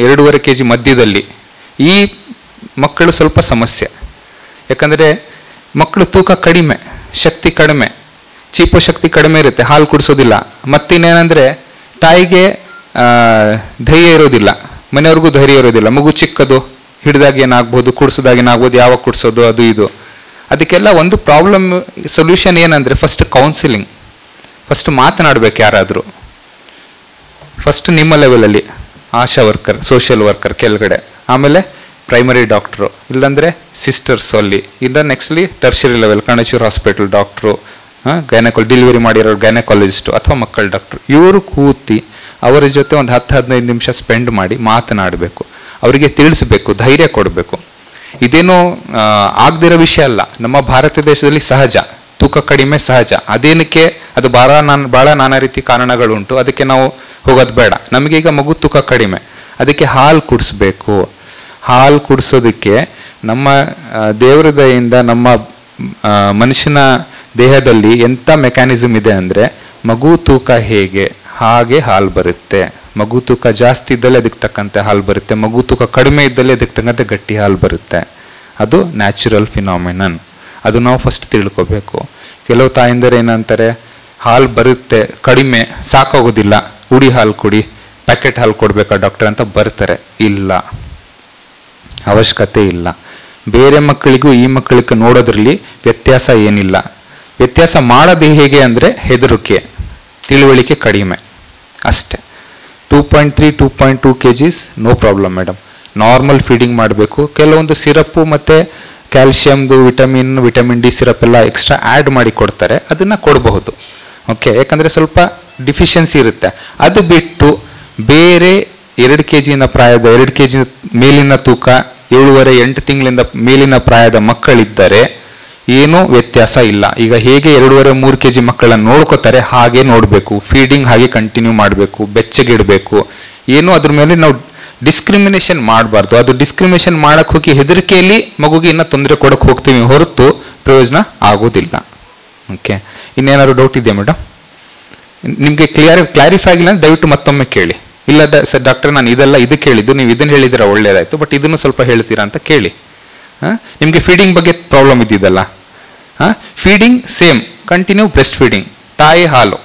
2.5 kg ಮಧ್ಯದಲ್ಲಿ ಈ ಮಕ್ಕಳು ಸ್ವಲ್ಪ ಸಮಸ್ಯೆ. ಯಾಕಂದರೆ ಮಕ್ಕಳು ತೂಕ ಕಡಿಮೆ, ಶಕ್ತಿ ಕಡಿಮೆ, ಶಕ್ತಿ ಕಡಿಮೆ ಇರುತ್ತೆ, ಹಾಲು ಕುಡಿಸೋದಿಲ್ಲ. ಮತ್ತಿನ್ನೇನೆಂದರೆ ತಾಯಿಗೆ ಧೈರ್ಯ ಇರೋದಿಲ್ಲ, ಮನೆಯವ್ರಿಗೂ ಧೈರ್ಯ ಇರೋದಿಲ್ಲ. ಮಗು ಚಿಕ್ಕದು, ಹಿಡಿದಾಗ ಏನಾಗ್ಬೋದು, ಕುಡಿಸೋದಾಗ ಏನಾಗ್ಬೋದು, ಯಾವಾಗ ಕುಡಿಸೋದು, ಅದು ಇದು. ಅದಕ್ಕೆಲ್ಲ ಒಂದು ಪ್ರಾಬ್ಲಮ್ ಸೊಲ್ಯೂಷನ್ ಏನಂದರೆ ಫಸ್ಟ್ ಕೌನ್ಸಿಲಿಂಗ್, ಫಸ್ಟ್ ಮಾತನಾಡಬೇಕು ಯಾರಾದರೂ. ಫಸ್ಟ್ ನಿಮ್ಮ ಲೆವೆಲಲ್ಲಿ ಆಶಾ ವರ್ಕರ್, ಸೋಷಿಯಲ್ ವರ್ಕರ್ ಕೆಳಗಡೆ, ಆಮೇಲೆ ಪ್ರೈಮರಿ ಡಾಕ್ಟ್ರು, ಇಲ್ಲಾಂದರೆ ಸಿಸ್ಟರ್ಸ್ ಅಲ್ಲಿ, ಇಲ್ಲ nextly tertiary level Kanachur hospital doctor, delivery ಮಾಡಿರೋ ಗೈನಕಾಲಜಿಸ್ಟು ಅಥವಾ ಮಕ್ಕಳ ಡಾಕ್ಟ್ರು, ಇವರು ಕೂತಿ ಅವರ ಜೊತೆ ಒಂದು 10-15 ನಿಮಿಷ ಸ್ಪೆಂಡ್ ಮಾಡಿ ಮಾತನಾಡಬೇಕು. ಅವರಿಗೆ ತಿಳಿಸ್ಬೇಕು, ಧೈರ್ಯ ಕೊಡಬೇಕು. ಇದೇನೋ ಆಗದಿರೋ ವಿಷಯ ಅಲ್ಲ, ನಮ್ಮ ಭಾರತ ದೇಶದಲ್ಲಿ ಸಹಜ, ತೂಕ ಕಡಿಮೆ ಸಹಜ. ಅದೇನಕ್ಕೆ ಅದು ಭಾಳ ನಾನಾ ರೀತಿ ಕಾರಣಗಳುಂಟು, ಅದಕ್ಕೆ ನಾವು ಹೋಗೋದು ಬೇಡ. ನಮಗೀಗ ಮಗು ತೂಕ ಕಡಿಮೆ, ಅದಕ್ಕೆ ಹಾಲು ಕುಡಿಸ್ಬೇಕು. ಹಾಲು ಕುಡಿಸೋದಕ್ಕೆ ನಮ್ಮ ದೇವರ ದಯೆಯಿಂದ ನಮ್ಮ ಮನುಷ್ಯನ ದೇಹದಲ್ಲಿ ಎಂಥ ಮೆಕ್ಯಾನಿಸಮ್ ಇದೆ ಅಂದರೆ, ಮಗು ತೂಕ ಹೇಗೆ ಹಾಗೆ ಹಾಲು ಬರುತ್ತೆ. ಮಗು ತೂಕ ಜಾಸ್ತಿ ಇದ್ದಲ್ಲಿ ಅದಕ್ಕೆ ತಕ್ಕಂತೆ ಹಾಲು ಬರುತ್ತೆ, ಮಗು ತೂಕ ಕಡಿಮೆ ಇದ್ದಲ್ಲಿ ಅದಕ್ಕೆ ತಕ್ಕಂತೆ ಗಟ್ಟಿ ಹಾಲು ಬರುತ್ತೆ. ಅದು ನ್ಯಾಚುರಲ್ ಫಿನಾಮಿನನ್. ಅದು ನಾವು ಫಸ್ಟ್ ತಿಳ್ಕೊಬೇಕು. ಕೆಲವು ತಾಯಿಂದರೆ ಏನಂತಾರೆ, ಹಾಲು ಬರುತ್ತೆ ಕಡಿಮೆ, ಸಾಕಾಗೋದಿಲ್ಲ, ಉಡಿ ಹಾಲು ಕೊಡಿ, ಪ್ಯಾಕೆಟ್ ಹಾಲು ಕೊಡಬೇಕಾ ಡಾಕ್ಟರ್ ಅಂತ ಬರ್ತಾರೆ. ಇಲ್ಲ, ಅವಶ್ಯಕತೆ ಇಲ್ಲ. ಬೇರೆ ಮಕ್ಕಳಿಗೂ ಈ ಮಕ್ಕಳಿಗೆ ನೋಡೋದ್ರಲ್ಲಿ ವ್ಯತ್ಯಾಸ ಏನಿಲ್ಲ. ವ್ಯತ್ಯಾಸ ಮಾಡೋದು ಹೇಗೆ ಅಂದರೆ ಹೆದರಿಕೆ, ತಿಳುವಳಿಕೆ ಕಡಿಮೆ ಅಷ್ಟೇ. 2.3 2.2 kgs no problem madam. Normal feeding ಮಾಡಬೇಕು. ಕೆಲವೊಂದು ಸಿರಪ್ಪು ಮತ್ತು ಕ್ಯಾಲ್ಶಿಯಮ್ದು ವಿಟಮಿನ್ ಡಿ ಸಿರಪ್ ಎಲ್ಲ ಎಕ್ಸ್ಟ್ರಾ ಆ್ಯಡ್ ಮಾಡಿ ಕೊಡ್ತಾರೆ, ಅದನ್ನು ಕೊಡಬಹುದು. ಓಕೆ, ಯಾಕಂದರೆ ಸ್ವಲ್ಪ ಡಿಫಿಷಿಯನ್ಸಿ ಇರುತ್ತೆ. ಅದು ಬಿಟ್ಟು ಬೇರೆ 2 kg ಪ್ರಾಯದ 2 kg ಮೇಲಿನ ತೂಕ 7.5-8 ತಿಂಗಳಿಂದ ಮೇಲಿನ ಪ್ರಾಯದ ಮಕ್ಕಳಿದ್ದರೆ ಏನೂ ವ್ಯತ್ಯಾಸ ಇಲ್ಲ. ಈಗ ಹೇಗೆ 2.5-3 kg ಮಕ್ಕಳನ್ನು ನೋಡ್ಕೋತಾರೆ ಹಾಗೆ ನೋಡಬೇಕು. ಫೀಡಿಂಗ್ ಹಾಗೆ ಕಂಟಿನ್ಯೂ ಮಾಡಬೇಕು, ಬೆಚ್ಚಗಿಡಬೇಕು. ಏನೂ ಅದ್ರ ಮೇಲೆ ನಾವು ಡಿಸ್ಕ್ರಿಮಿನೇಷನ್ ಮಾಡಬಾರ್ದು. ಅದು ಡಿಸ್ಕ್ರಿಮಿನೇಷನ್ ಮಾಡಕ್ಕೆ ಹೋಗಿ ಹೆದರಿಕೆಯಲ್ಲಿ ಮಗುಗೆ ಇನ್ನೂ ತೊಂದರೆ ಕೊಡಕ್ಕೆ ಹೋಗ್ತೀವಿ ಹೊರತು ಪ್ರಯೋಜನ ಆಗೋದಿಲ್ಲ. ಓಕೆ, ಇನ್ನೇನಾದ್ರು ಡೌಟ್ ಇದೆಯಾ ಮೇಡಮ್? ನಿಮಗೆ ಕ್ಲಾರಿಫೈ ಆಗಿಲ್ಲ ಅಂದರೆ ದಯವಿಟ್ಟು ಮತ್ತೊಮ್ಮೆ ಕೇಳಿ. ಇಲ್ಲ ಸರ್ ಡಾಕ್ಟರ್ ನಾನು ಇದು ಕೇಳಿದ್ದು, ನೀವು ಇದನ್ನು ಹೇಳಿದಿರ ಒಳ್ಳೇದಾಯಿತು, ಬಟ್ ಇದನ್ನು ಸ್ವಲ್ಪ ಹೇಳ್ತೀರಾ ಅಂತ ಕೇಳಿ. ನಿಮಗೆ ಫೀಡಿಂಗ್ ಬಗ್ಗೆ ಪ್ರಾಬ್ಲಮ್ ಇದ್ದಿದ್ದಲ್ಲ, feeding same continue breast feeding, ತಾಯಿ ಹಾಲು,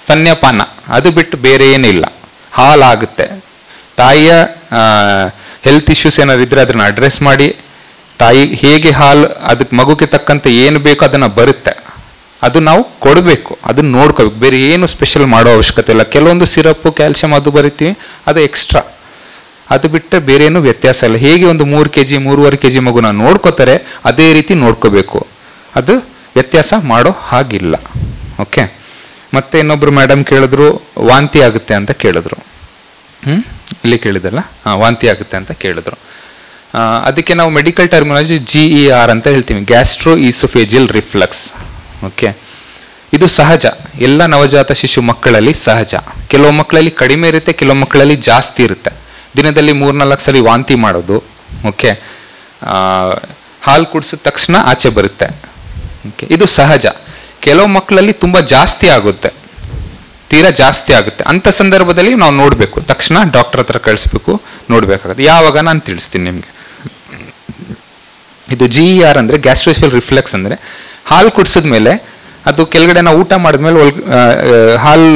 ಸ್ತನ್ಯಪಾನ, ಅದು ಬಿಟ್ಟು ಬೇರೆ ಏನಿಲ್ಲ. ಹಾಲಾಗುತ್ತೆ. ತಾಯಿಯ ಹೆಲ್ತ್ ಇಶ್ಯೂಸ್ ಏನಾದ್ರು ಇದ್ದರೆ ಅದನ್ನು ಅಡ್ರೆಸ್ ಮಾಡಿ, ತಾಯಿ ಹೇಗೆ ಹಾಲು ಅದಕ್ಕೆ ಮಗುಗೆ ತಕ್ಕಂತೆ ಏನು ಬೇಕೋ ಅದನ್ನು ಬರುತ್ತೆ, ಅದು ನಾವು ಕೊಡಬೇಕು. ಅದನ್ನು ನೋಡ್ಕೋಬೇಕು. ಬೇರೆ ಏನು ಸ್ಪೆಷಲ್ ಮಾಡೋ ಅವಶ್ಯಕತೆ ಇಲ್ಲ. ಕೆಲವೊಂದು ಸಿರಪ್ಪು ಕ್ಯಾಲ್ಶಿಯಂ ಅದು ಬರಿತೀವಿ, ಅದು ಎಕ್ಸ್ಟ್ರಾ. ಅದು ಬಿಟ್ಟರೆ ಬೇರೆ ಏನು ವ್ಯತ್ಯಾಸ ಇಲ್ಲ. ಹೇಗೆ ಒಂದು 3 kg 3.5 kg ಮಗುನ ನೋಡ್ಕೋತಾರೆ ಅದೇ ರೀತಿ ನೋಡ್ಕೋಬೇಕು. ಅದು ವ್ಯತ್ಯಾಸ ಮಾಡೋ ಹಾಗಿಲ್ಲ. ಓಕೆ, ಮತ್ತೆ ಇನ್ನೊಬ್ರು ಮೇಡಮ್ ಕೇಳಿದ್ರು ವಾಂತಿ ಆಗುತ್ತೆ ಅಂತ ಕೇಳಿದ್ರು. ಇಲ್ಲಿ ಕೇಳಿದಲ್ಲ, ವಾಂತಿ ಆಗುತ್ತೆ ಅಂತ ಕೇಳಿದ್ರು. ಅದಕ್ಕೆ ನಾವು ಮೆಡಿಕಲ್ ಟರ್ಮಿನಾಲಜಿ GER ಅಂತ ಹೇಳ್ತೀವಿ, ಗ್ಯಾಸ್ಟ್ರೋ ಈಸೋಫೇಜಿಯಲ್ ರಿಫ್ಲಕ್ಸ್. ಓಕೆ, ಇದು ಸಹಜ, ಎಲ್ಲ ನವಜಾತ ಶಿಶು ಮಕ್ಕಳಲ್ಲಿ ಸಹಜ. ಕೆಲವು ಮಕ್ಕಳಲ್ಲಿ ಕಡಿಮೆ ಇರುತ್ತೆ, ಕೆಲವು ಮಕ್ಕಳಲ್ಲಿ ಜಾಸ್ತಿ ಇರುತ್ತೆ. ದಿನದಲ್ಲಿ 3-4 ಸಲ ವಾಂತಿ ಮಾಡೋದು. ಓಕೆ, ಹಾಲು ಕುಡಿಸಿದ ತಕ್ಷಣ ಆಚೆ ಬರುತ್ತೆ. ಓಕೆ, ಇದು ಸಹಜ. ಕೆಲವು ಮಕ್ಕಳಲ್ಲಿ ತುಂಬ ಜಾಸ್ತಿ ಆಗುತ್ತೆ, ತೀರಾ ಜಾಸ್ತಿ ಆಗುತ್ತೆ. ಅಂಥ ಸಂದರ್ಭದಲ್ಲಿ ನಾವು ನೋಡಬೇಕು, ತಕ್ಷಣ ಡಾಕ್ಟರ್ ಹತ್ರ ಕಳಿಸ್ಬೇಕು, ನೋಡಬೇಕಾಗುತ್ತೆ. ಯಾವಾಗ ನಾನು ತಿಳಿಸ್ತೀನಿ ನಿಮಗೆ. ಇದು GER ಅಂದರೆ ಗ್ಯಾಸ್ಟ್ರೋಇಸೋಫೇಜಿಯಲ್ ರಿಫ್ಲೆಕ್ಸ್. ಅಂದರೆ ಹಾಲು ಕುಡಿಸಿದ ಮೇಲೆ ಅದು ಕೆಳಗಡೆ ನಾವು ಊಟ ಮಾಡಿದ್ಮೇಲೆ ಹಾಲು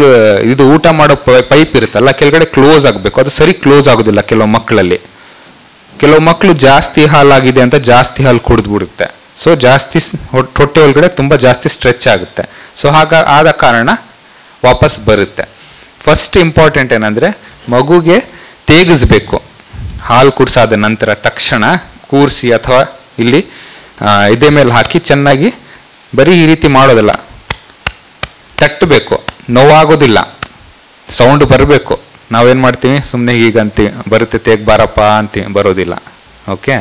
ಇದು ಊಟ ಮಾಡೋ ಪೈಪ್ ಇರುತ್ತಲ್ಲ ಕೆಳಗಡೆ ಕ್ಲೋಸ್ ಆಗಬೇಕು. ಅದು ಸರಿ ಕ್ಲೋಸ್ ಆಗೋದಿಲ್ಲ ಕೆಲವು ಮಕ್ಕಳಲ್ಲಿ. ಕೆಲವು ಮಕ್ಕಳು ಜಾಸ್ತಿ ಹಾಲಾಗಿದೆ ಅಂತ ಜಾಸ್ತಿ ಹಾಲು ಕುಡಿದ್ಬಿಡುತ್ತೆ. ಸೊ ಜಾಸ್ತಿ ಹೊಟ್ಟೆ ಒಳಗಡೆ ತುಂಬ ಜಾಸ್ತಿ ಸ್ಟ್ರೆಚ್ ಆಗುತ್ತೆ. ಸೊ ಆದ ಕಾರಣ ವಾಪಸ್ ಬರುತ್ತೆ. ಫಸ್ಟ್ ಇಂಪಾರ್ಟೆಂಟ್ ಏನಂದರೆ ಮಗುಗೆ ತೇಗಿಸ್ಬೇಕು. ಹಾಲು ಕುಡಿಸಾದ ನಂತರ ತಕ್ಷಣ ಕೂರಿಸಿ ಅಥವಾ ಇಲ್ಲಿ ಎದೆ ಮೇಲೆ ಹಾಕಿ ಚೆನ್ನಾಗಿ ಬರೀ ಈ ರೀತಿ ಮಾಡೋದಿಲ್ಲ, ತಟ್ಟಬೇಕು. ನೋವಾಗೋದಿಲ್ಲ, ಸೌಂಡ್ ಬರಬೇಕು. ನಾವೇನು ಮಾಡ್ತೀವಿ, ಸುಮ್ಮನೆ ಈಗ ಅಂತೀವಿ ಬರುತ್ತೆ ತೇಗ್ ಬಾರಪ್ಪ ಅಂತೀವಿ, ಬರೋದಿಲ್ಲ. ಓಕೆ,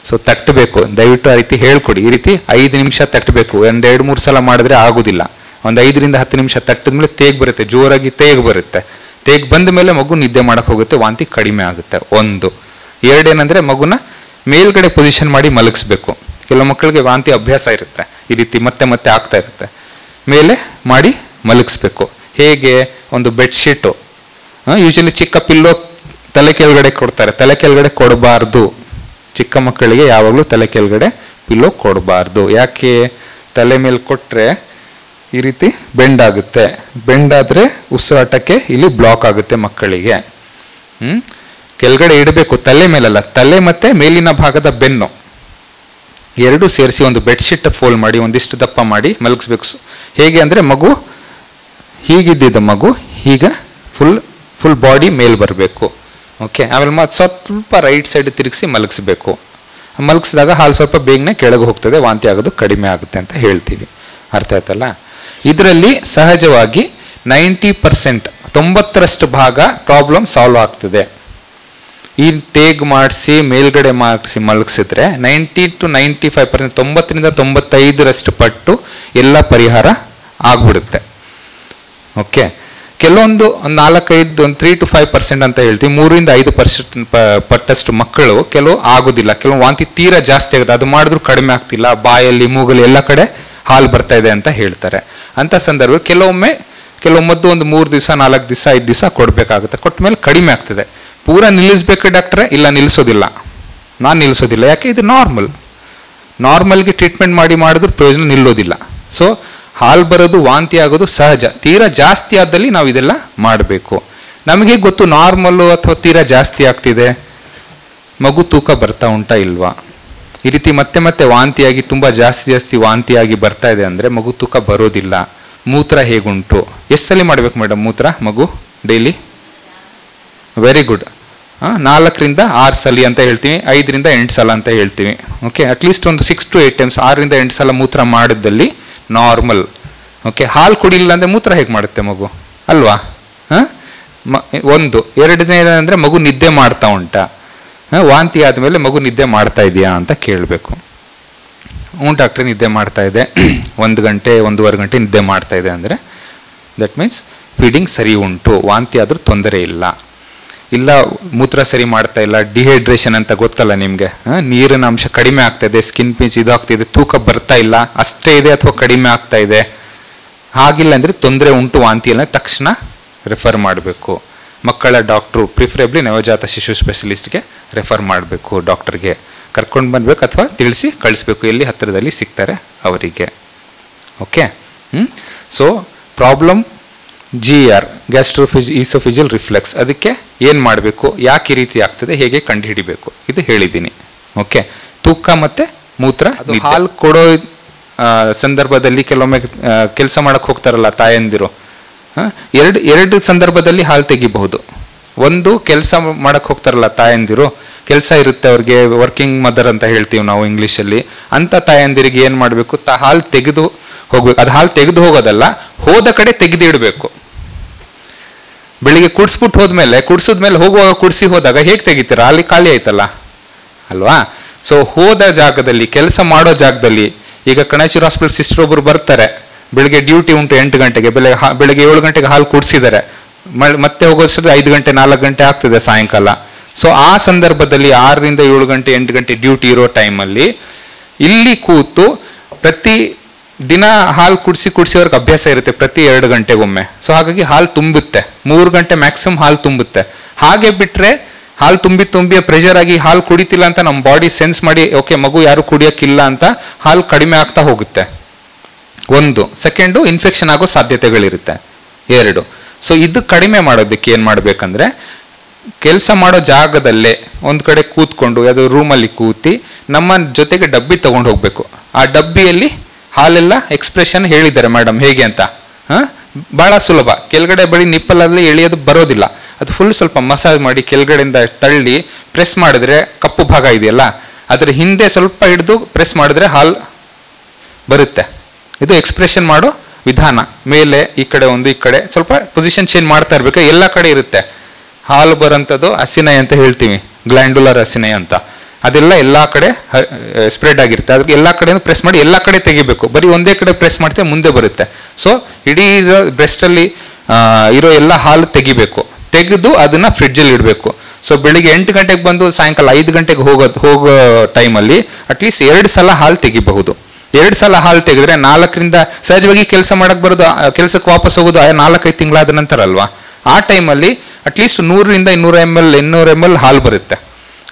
ಸೊ ತಟ್ಟಬೇಕು. ದಯವಿಟ್ಟು ಆ ರೀತಿ ಹೇಳ್ಕೊಡಿ. ಈ ರೀತಿ 5 ನಿಮಿಷ ತಟ್ಟಬೇಕು. 2-3 ಸಲ ಮಾಡಿದ್ರೆ ಆಗೋದಿಲ್ಲ. ಒಂದು 5-10 ನಿಮಿಷ ತಟ್ಟಿದ್ಮೇಲೆ ತೇಗ್ ಬರುತ್ತೆ, ಜೋರಾಗಿ ತೇಗ್ ಬರುತ್ತೆ. ತೇಗ್ ಬಂದ ಮೇಲೆ ಮಗು ನಿದ್ದೆ ಮಾಡಕ್ಕೆ ಹೋಗುತ್ತೆ, ವಾಂತಿ ಕಡಿಮೆ ಆಗುತ್ತೆ. 1. 2 ಏನಂದರೆ ಮಗುನ ಮೇಲ್ಗಡೆ ಪೊಸಿಷನ್ ಮಾಡಿ ಮಲಗಿಸ್ಬೇಕು. ಕೆಲವು ಮಕ್ಕಳಿಗೆ ವಾಂತಿ ಅಭ್ಯಾಸ ಇರುತ್ತೆ, ಈ ರೀತಿ ಮತ್ತೆ ಮತ್ತೆ ಆಗ್ತಾ ಇರುತ್ತೆ. ಮೇಲೆ ಮಾಡಿ ಮಲಗಿಸ್ಬೇಕು. ಹೇಗೆ, ಒಂದು ಬೆಡ್ಶೀಟು, ಯೂಶಲಿ ಚಿಕ್ಕ ತಲೆ ಕೆಳಗಡೆ ಕೊಡ್ತಾರೆ, ತಲೆ ಕೆಳಗಡೆ ಕೊಡಬಾರ್ದು. ಚಿಕ್ಕ ಮಕ್ಕಳಿಗೆ ಯಾವಾಗಲೂ ತಲೆ ಕೆಳಗಡೆ ಪಿಲ್ಲೋ ಕೊಡಬಾರ್ದು. ಯಾಕೆ? ತಲೆ ಮೇಲೆ ಕೊಟ್ಟರೆ ಈ ರೀತಿ ಬೆಂಡ್ ಆಗುತ್ತೆ, ಬೆಂಡ್ ಆದರೆ ಉಸಿರಾಟಕ್ಕೆ ಇಲ್ಲಿ ಬ್ಲಾಕ್ ಆಗುತ್ತೆ ಮಕ್ಕಳಿಗೆ. ಕೆಳಗಡೆ ಇಡಬೇಕು, ತಲೆ ಮೇಲಲ್ಲ, ತಲೆ ಮತ್ತೆ ಮೇಲಿನ ಭಾಗದ ಬೆನ್ನು ಎರಡು ಸೇರಿಸಿ ಒಂದು ಬೆಡ್ಶೀಟ್ ಫೋಲ್ಡ್ ಮಾಡಿ ಒಂದಿಷ್ಟು ದಪ್ಪ ಮಾಡಿ ಮಲಗಿಸ್ಬೇಕು. ಹೇಗೆ ಅಂದರೆ ಮಗು ಹೀಗಿದ್ದ ಮಗು ಈಗ ಫುಲ್ ಬಾಡಿ ಮೇಲ್ ಬರಬೇಕು. ಓಕೆ, ಆಮೇಲೆ ಮತ್ತೆ ಸ್ವಲ್ಪ ರೈಟ್ ಸೈಡ್ ತಿರುಗಿಸಿ ಮಲಗಿಸ್ಬೇಕು. ಮಲಗಿಸಿದಾಗ ಹಾಲು ಸ್ವಲ್ಪ ಬೇಗನೆ ಕೆಳಗೆ ಹೋಗ್ತದೆ, ವಾಂತಿ ಆಗೋದು ಕಡಿಮೆ ಆಗುತ್ತೆ ಅಂತ ಹೇಳ್ತೀವಿ. ಅರ್ಥ ಆಯ್ತಲ್ಲ? ಇದರಲ್ಲಿ ಸಹಜವಾಗಿ 90% 90% ಭಾಗ ಪ್ರಾಬ್ಲಮ್ ಸಾಲ್ವ್ ಆಗ್ತದೆ. ಈ ತೇಗ್ ಮಾಡಿಸಿ ಮೇಲ್ಗಡೆ ಮಾಡಿಸಿ ಮಲಗಿಸಿದ್ರೆ 90 to 95%, 90ರಿಂದ 95% ಪಟ್ಟು ಎಲ್ಲ ಪರಿಹಾರ ಆಗ್ಬಿಡುತ್ತೆ. ಓಕೆ, ಕೆಲವೊಂದು 4-5 ಒಂದು 3 to 5% ಅಂತ ಹೇಳ್ತೀವಿ. 3-5% ಪಟ್ಟಷ್ಟು ಮಕ್ಕಳು ಕೆಲವು ಆಗೋದಿಲ್ಲ, ಕೆಲವು ವಾಂತಿ ತೀರಾ ಜಾಸ್ತಿ ಆಗುತ್ತೆ, ಅದು ಮಾಡಿದ್ರು ಕಡಿಮೆ ಆಗ್ತಿಲ್ಲ, ಬಾಯಲ್ಲಿ ಮೂಗಲ್ಲಿ ಎಲ್ಲ ಕಡೆ ಹಾಲು ಬರ್ತಾ ಇದೆ ಅಂತ ಹೇಳ್ತಾರೆ. ಅಂತ ಸಂದರ್ಭ ಕೆಲವು ಮದ್ದು ಒಂದು 3 ದಿವಸ 4 ದಿವಸ 5 ದಿವಸ ಕೊಡಬೇಕಾಗುತ್ತೆ. ಕೊಟ್ಟ ಮೇಲೆ ಕಡಿಮೆ ಆಗ್ತದೆ. ಪೂರ ನಿಲ್ಲಿಸ್ಬೇಕು ಡಾಕ್ಟ್ರೆ? ಇಲ್ಲ, ನಿಲ್ಲಿಸೋದಿಲ್ಲ, ನಾನು ನಿಲ್ಲಿಸೋದಿಲ್ಲ. ಯಾಕೆ? ಇದು ನಾರ್ಮಲ್ಗೆ ಟ್ರೀಟ್ಮೆಂಟ್ ಮಾಡಿದ್ರು ಪ್ರಯೋಜನ ನಿಲ್ಲೋದಿಲ್ಲ. ಸೊ ಹಾಲು ಬರೋದು ವಾಂತಿ ಆಗೋದು ಸಹಜ. ತೀರಾ ಜಾಸ್ತಿ ಆದಲ್ಲಿ ನಾವು ಇದೆಲ್ಲ ಮಾಡಬೇಕು. ನಮಗೆ ಗೊತ್ತು ನಾರ್ಮಲ್ಲು ಅಥವಾ ತೀರಾ ಜಾಸ್ತಿ ಆಗ್ತಿದೆ, ಮಗು ತೂಕ ಬರ್ತಾ ಉಂಟಾ ಇಲ್ವಾ? ಈ ರೀತಿ ಮತ್ತೆ ವಾಂತಿಯಾಗಿ ತುಂಬ ಜಾಸ್ತಿ ವಾಂತಿಯಾಗಿ ಬರ್ತಾ ಇದೆ ಅಂದರೆ ಮಗು ತೂಕ ಬರೋದಿಲ್ಲ. ಮೂತ್ರ ಹೇಗುಂಟು? ಎಷ್ಟು ಸಲ ಮಾಡಬೇಕು ಮೇಡಮ್ ಮೂತ್ರ ಮಗು ಡೈಲಿ? Very good. 4ರಿಂದ 6 ಸಲ ಅಂತ ಹೇಳ್ತೀವಿ, 5ರಿಂದ 8 ಸಲ ಅಂತ ಹೇಳ್ತೀವಿ. ಓಕೆ, ಅಟ್ಲೀಸ್ಟ್ ಒಂದು 6 to 8 times 6ರಿಂದ 8 ಸಲ ಮೂತ್ರ ಮಾಡಿದ್ದಲ್ಲಿ ನಾರ್ಮಲ್. ಓಕೆ, ಹಾಲು ಕುಡಿಲಿಲ್ಲ ಅಂದರೆ ಮೂತ್ರ ಹೇಗೆ ಮಾಡುತ್ತೆ ಮಗು ಅಲ್ವಾ? ಒಂದು. ಎರಡನೇ ಏನಂದರೆ ಮಗು ನಿದ್ದೆ ಮಾಡ್ತಾ ಉಂಟಾ? ವಾಂತಿ ಆದಮೇಲೆ ಮಗು ನಿದ್ದೆ ಮಾಡ್ತಾ ಇದೆಯಾ ಅಂತ ಕೇಳಬೇಕು. ಡಾಕ್ಟ್ರೆ ನಿದ್ದೆ ಮಾಡ್ತಾ ಇದೆ, 1 ಗಂಟೆ 1.5 ಗಂಟೆ ನಿದ್ದೆ ಮಾಡ್ತಾ ಇದೆ ಅಂದರೆ ದಟ್ ಮೀನ್ಸ್ ಫೀಡಿಂಗ್ ಸರಿ ಉಂಟು, ವಾಂತಿ ಆದರೂ ತೊಂದರೆ ಇಲ್ಲ. ಇಲ್ಲ ಮೂತ್ರ ಸರಿ ಮಾಡ್ತಾ ಇಲ್ಲ, ಡಿಹೈಡ್ರೇಷನ್ ಅಂತ ಗೊತ್ತಲ್ಲ ನಿಮಗೆ, ನೀರಿನ ಅಂಶ ಕಡಿಮೆ ಆಗ್ತಾ ಇದೆ, ಸ್ಕಿನ್ ಪಿಂಚ್ ಇದಾಗ್ತಿದೆ, ತೂಕ ಬರ್ತಾ ಇಲ್ಲ, ಅಷ್ಟೇ ಇದೆ ಅಥವಾ ಕಡಿಮೆ ಆಗ್ತಾ ಇದೆ, ಹಾಗಿಲ್ಲ ಅಂದರೆ ತೊಂದರೆ ಉಂಟು ವಾಂತಿ ಇಲ್ಲ, ತಕ್ಷಣ ರೆಫರ್ ಮಾಡಬೇಕು. ಮಕ್ಕಳ ಡಾಕ್ಟ್ರು, ಪ್ರಿಫರೇಬ್ಲಿ ನವಜಾತ ಶಿಶು ಸ್ಪೆಷಲಿಸ್ಟ್ಗೆ ರೆಫರ್ ಮಾಡಬೇಕು. ಡಾಕ್ಟರ್ಗೆ ಕರ್ಕೊಂಡು ಬಂದ್ಬೇಕು ಅಥವಾ ತಿಳಿಸಿ ಕಳಿಸ್ಬೇಕು, ಎಲ್ಲಿ ಹತ್ತಿರದಲ್ಲಿ ಸಿಗ್ತಾರೆ ಅವರಿಗೆ. Okay, so problem GER, gastroesophageal reflux, ಅದಕ್ಕೆ ಏನು ಮಾಡಬೇಕು, ಯಾಕೆ ಈ ರೀತಿ ಆಗ್ತದೆ, ಹೇಗೆ ಕಂಡುಹಿಡಿಬೇಕು, ಇದು ಹೇಳಿದ್ದೀನಿ. ಓಕೆ, ತೂಕ ಮತ್ತು ಮೂತ್ರ. ಹಾಲು ಕೊಡೋ ಸಂದರ್ಭದಲ್ಲಿ ಕೆಲವೊಮ್ಮೆ ಕೆಲಸ ಮಾಡಕ್ಕೆ ಹೋಗ್ತಾರಲ್ಲ ತಾಯಂದಿರು, ಎರಡು ಸಂದರ್ಭದಲ್ಲಿ ಹಾಲು ತೆಗಿಬಹುದು. ಒಂದು, ಕೆಲಸ ಮಾಡಕ್ಕೆ ಹೋಗ್ತಾರಲ್ಲ ತಾಯಂದಿರು, ಕೆಲಸ ಇರುತ್ತೆ ಅವ್ರಿಗೆ, ವರ್ಕಿಂಗ್ ಮದರ್ ಅಂತ ಹೇಳ್ತೀವಿ ನಾವು ಇಂಗ್ಲೀಷಲ್ಲಿ. ಅಂಥ ತಾಯಂದಿರಿಗೆ ಏನು ಮಾಡಬೇಕು, ಹಾಲು ತೆಗೆದು ಹೋಗ್ಬೇಕು. ಅದು ಹಾಲು ತೆಗೆದು ಹೋಗೋದಲ್ಲ, ಹೋದ ಕಡೆ ತೆಗೆದು ಇಡಬೇಕು. ಬೆಳಿಗ್ಗೆ ಕುಡಿಸ್ಬಿಟ್ಟು ಕುಡಿಸಿದ್ಮೇಲೆ ಹೋಗುವಾಗ ಕುಡಿಸಿ ಹೋದಾಗ ಹೇಗೆ ತೆಗಿತೀರಾ? ಅಲ್ಲಿ ಖಾಲಿ ಆಯ್ತಲ್ಲ ಅಲ್ವಾ? ಸೊ ಹೋದ ಜಾಗದಲ್ಲಿ, ಕೆಲಸ ಮಾಡೋ ಜಾಗದಲ್ಲಿ, ಈಗ ಕಣಚೂರು ಹಾಸ್ಪಿಟಲ್ ಸಿಸ್ಟರ್ ಒಬ್ರು ಬರ್ತಾರೆ, ಬೆಳಿಗ್ಗೆ ಡ್ಯೂಟಿ ಉಂಟು 8 ಗಂಟೆಗೆ, ಬೆಳಿಗ್ಗೆ 7 ಗಂಟೆಗೆ ಹಾಲು ಕುಡಿಸಿದ್ದಾರೆ, ಮತ್ತೆ ಹೋಗೋಷ್ಟೊತ್ತಿಗೆ 5 ಗಂಟೆ 4 ಗಂಟೆ ಆಗ್ತದೆ ಸಾಯಂಕಾಲ. ಸೊ ಆ ಸಂದರ್ಭದಲ್ಲಿ 6ರಿಂದ 7 ಗಂಟೆ 8 ಗಂಟೆ ಡ್ಯೂಟಿ ಇರೋ ಟೈಮಲ್ಲಿ ಇಲ್ಲಿ ಕೂತು ಪ್ರತಿ ದಿನ ಹಾಲು ಕುಡಿಸಿ ಅವ್ರಿಗೆ ಅಭ್ಯಾಸ ಇರುತ್ತೆ, ಪ್ರತಿ 2 ಗಂಟೆಗೊಮ್ಮೆ. ಸೊ ಹಾಗಾಗಿ ಹಾಲು ತುಂಬುತ್ತೆ, 3 ಗಂಟೆ ಮ್ಯಾಕ್ಸಿಮಮ್ ಹಾಲು ತುಂಬುತ್ತೆ. ಹಾಗೆ ಬಿಟ್ರೆ ಹಾಲು ತುಂಬಿ ಪ್ರೆಷರ್ ಆಗಿ ಹಾಲು ಕುಡಿತಿಲ್ಲ ಅಂತ ನಮ್ಮ ಬಾಡಿ ಸೆನ್ಸ್ ಮಾಡಿ, ಓಕೆ ಮಗು ಯಾರು ಕುಡಿಯೋಕ್ಕಿಲ್ಲ ಅಂತ ಹಾಲು ಕಡಿಮೆ ಆಗ್ತಾ ಹೋಗುತ್ತೆ. 1. ಸೆಕೆಂಡು, ಇನ್ಫೆಕ್ಷನ್ ಆಗೋ ಸಾಧ್ಯತೆಗಳಿರುತ್ತೆ. 2. ಸೊ ಇದು ಕಡಿಮೆ ಮಾಡೋದಕ್ಕೆ ಏನು ಮಾಡಬೇಕಂದ್ರೆ, ಕೆಲಸ ಮಾಡೋ ಜಾಗದಲ್ಲೇ ಒಂದು ಕಡೆ ಕೂತ್ಕೊಂಡು, ಅದು ರೂಮಲ್ಲಿ ಕೂತಿ ನಮ್ಮ ಜೊತೆಗೆ ಡಬ್ಬಿ ತಗೊಂಡು ಹೋಗ್ಬೇಕು. ಆ ಡಬ್ಬಿಯಲ್ಲಿ ಹಾಲೆಲ್ಲ ಎಕ್ಸ್ಪ್ರೆಷನ್ ಹೇಳಿದ್ದಾರೆ ಮೇಡಮ್ ಹೇಗೆ ಅಂತ. ಬಹಳ ಸುಲಭ. ಕೆಳಗಡೆ ಬಳಿ ನಿಪ್ಪಲಲ್ಲಿ ಎಳೆಯೋದು ಬರೋದಿಲ್ಲ, ಅದು ಫುಲ್ ಸ್ವಲ್ಪ ಮಸಾಜ್ ಮಾಡಿ ಕೆಳಗಡೆಯಿಂದ ತಳ್ಳಿ ಪ್ರೆಸ್ ಮಾಡಿದ್ರೆ ಕಪ್ಪು ಭಾಗ ಇದೆಯಲ್ಲ ಅದರ ಹಿಂದೆ ಸ್ವಲ್ಪ ಹಿಡಿದು ಪ್ರೆಸ್ ಮಾಡಿದ್ರೆ ಹಾಲು ಬರುತ್ತೆ. ಇದು ಎಕ್ಸ್ಪ್ರೆಷನ್ ಮಾಡೋ ವಿಧಾನ. ಮೇಲೆ ಈ ಕಡೆ ಒಂದು, ಈ ಕಡೆ ಸ್ವಲ್ಪ ಪೊಸಿಷನ್ ಚೇಂಜ್ ಮಾಡ್ತಾ ಇರ್ಬೇಕು. ಎಲ್ಲ ಕಡೆ ಇರುತ್ತೆ ಹಾಲು ಬರೋಂಥದ್ದು. ಅಸಿನೈ ಅಂತ ಹೇಳ್ತೀವಿ, ಗ್ಲ್ಯಾಂಡುಲರ್ ಅಸಿನೈ ಅಂತ, ಅದೆಲ್ಲ ಎಲ್ಲ ಕಡೆ ಸ್ಪ್ರೆಡ್ ಆಗಿರುತ್ತೆ. ಅದಕ್ಕೆ ಎಲ್ಲ ಕಡೆ ಪ್ರೆಸ್ ಮಾಡಿ ಎಲ್ಲ ಕಡೆ ತೆಗಿಬೇಕು. ಬರೀ ಒಂದೇ ಕಡೆ ಪ್ರೆಸ್ ಮಾಡ್ತೀವಿ ಮುಂದೆ ಬರುತ್ತೆ. ಸೊ ಇಡೀ ಬ್ರೆಸ್ಟಲ್ಲಿ ಇರೋ ಎಲ್ಲ ಹಾಲು ತೆಗಿಬೇಕು. ತೆಗೆದು ಅದನ್ನ ಫ್ರಿಡ್ಜಲ್ಲಿ ಇಡಬೇಕು. ಸೊ ಬೆಳಿಗ್ಗೆ 8 ಗಂಟೆಗೆ ಬಂದು ಸಾಯಂಕಾಲ 5 ಗಂಟೆಗೆ ಹೋಗೋ ಟೈಮಲ್ಲಿ ಅಟ್ಲೀಸ್ಟ್ 2 ಸಲ ಹಾಲು ತೆಗಿಬಹುದು. 2 ಸಲ ಹಾಲು ತೆಗೆದ್ರೆ 4ರಿಂದ ಸಹಜವಾಗಿ ಕೆಲಸ ಮಾಡಕ್ ಬರೋದು, ಕೆಲಸಕ್ಕೆ ವಾಪಸ್ ಹೋಗೋದು 4-5 ತಿಂಗಳಾದ ನಂತರ ಅಲ್ವಾ. ಆ ಟೈಮಲ್ಲಿ ಅಟ್ಲೀಸ್ಟ್ 100ರಿಂದ 200 ml ಹಾಲು ಬರುತ್ತೆ.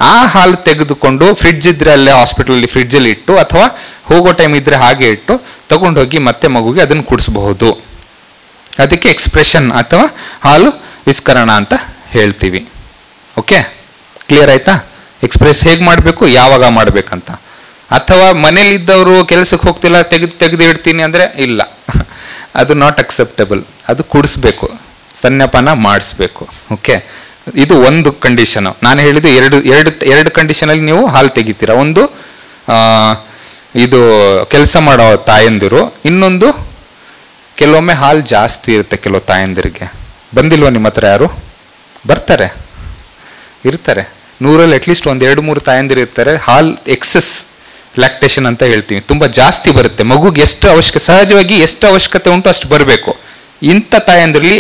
ಆ ಹಾಲು ತೆಗೆದುಕೊಂಡು ಫ್ರಿಡ್ಜ್ ಇದ್ರೆ ಅಲ್ಲೇ ಹಾಸ್ಪಿಟಲಲ್ಲಿ ಫ್ರಿಡ್ಜಲ್ಲಿ ಇಟ್ಟು ಅಥವಾ ಹೋಗೋ ಟೈಮ್ ಇದ್ರೆ ಹಾಗೆ ಇಟ್ಟು ತಗೊಂಡೋಗಿ ಮತ್ತೆ ಮಗುಗೆ ಅದನ್ನು ಕುಡಿಸಬಹುದು. ಅದಕ್ಕೆ ಎಕ್ಸ್ಪ್ರೆಷನ್ ಅಥವಾ ಹಾಲು ವಿಸ್ಕರಣ ಅಂತ ಹೇಳ್ತೀವಿ. ಓಕೆ, ಕ್ಲಿಯರ್ ಆಯ್ತಾ? ಎಕ್ಸ್ಪ್ರೆಸ್ ಹೇಗೆ ಮಾಡಬೇಕು, ಯಾವಾಗ ಮಾಡಬೇಕಂತ. ಅಥವಾ ಮನೇಲಿದ್ದವರು ಕೆಲಸಕ್ಕೆ ಹೋಗ್ತಿಲ್ಲ, ತೆಗೆದು ಇಡ್ತೀನಿ ಅಂದರೆ ಇಲ್ಲ, ಅದು ನಾಟ್ ಅಕ್ಸೆಪ್ಟಬಲ್. ಅದು ಕುಡಿಸ್ಬೇಕು, ಸ್ತನ್ಯಪಾನ ಮಾಡಿಸ್ಬೇಕು. ಓಕೆ, ಇದು ಒಂದು ಕಂಡೀಷನ್. ನಾನು ಹೇಳಿದ್ದು ಎರಡು ಕಂಡೀಷನಲ್ಲಿ ನೀವು ಹಾಲು ತೆಗಿತೀರಾ. ಒಂದು ಇದು ಕೆಲಸ ಮಾಡೋ ತಾಯಂದಿರು, ಇನ್ನೊಂದು ಕೆಲವೊಮ್ಮೆ ಹಾಲು ಜಾಸ್ತಿ ಇರುತ್ತೆ ಕೆಲವು ತಾಯಂದಿರಿಗೆ. ಬಂದಿಲ್ವ ನಿಮ್ಮ ಹತ್ರ ಯಾರು? ಬರ್ತಾರೆ, ಇರ್ತಾರೆ. 100ರಲ್ಲಿ ಅಟ್ಲೀಸ್ಟ್ 1-2-3 ತಾಯಂದಿರು ಇರ್ತಾರೆ. ಹಾಲು ಎಕ್ಸೆಸ್ ಲ್ಯಾಕ್ಟೇಷನ್ ಅಂತ ಹೇಳ್ತೀವಿ, ತುಂಬ ಜಾಸ್ತಿ ಬರುತ್ತೆ. ಮಗುಗೆ ಎಷ್ಟು ಅವಶ್ಯಕತೆ, ಸಹಜವಾಗಿ ಎಷ್ಟು ಅವಶ್ಯಕತೆ ಉಂಟು ಅಷ್ಟು ಬರಬೇಕು. ಇಂಥ ತಾಯಂದಿರಲ್ಲಿ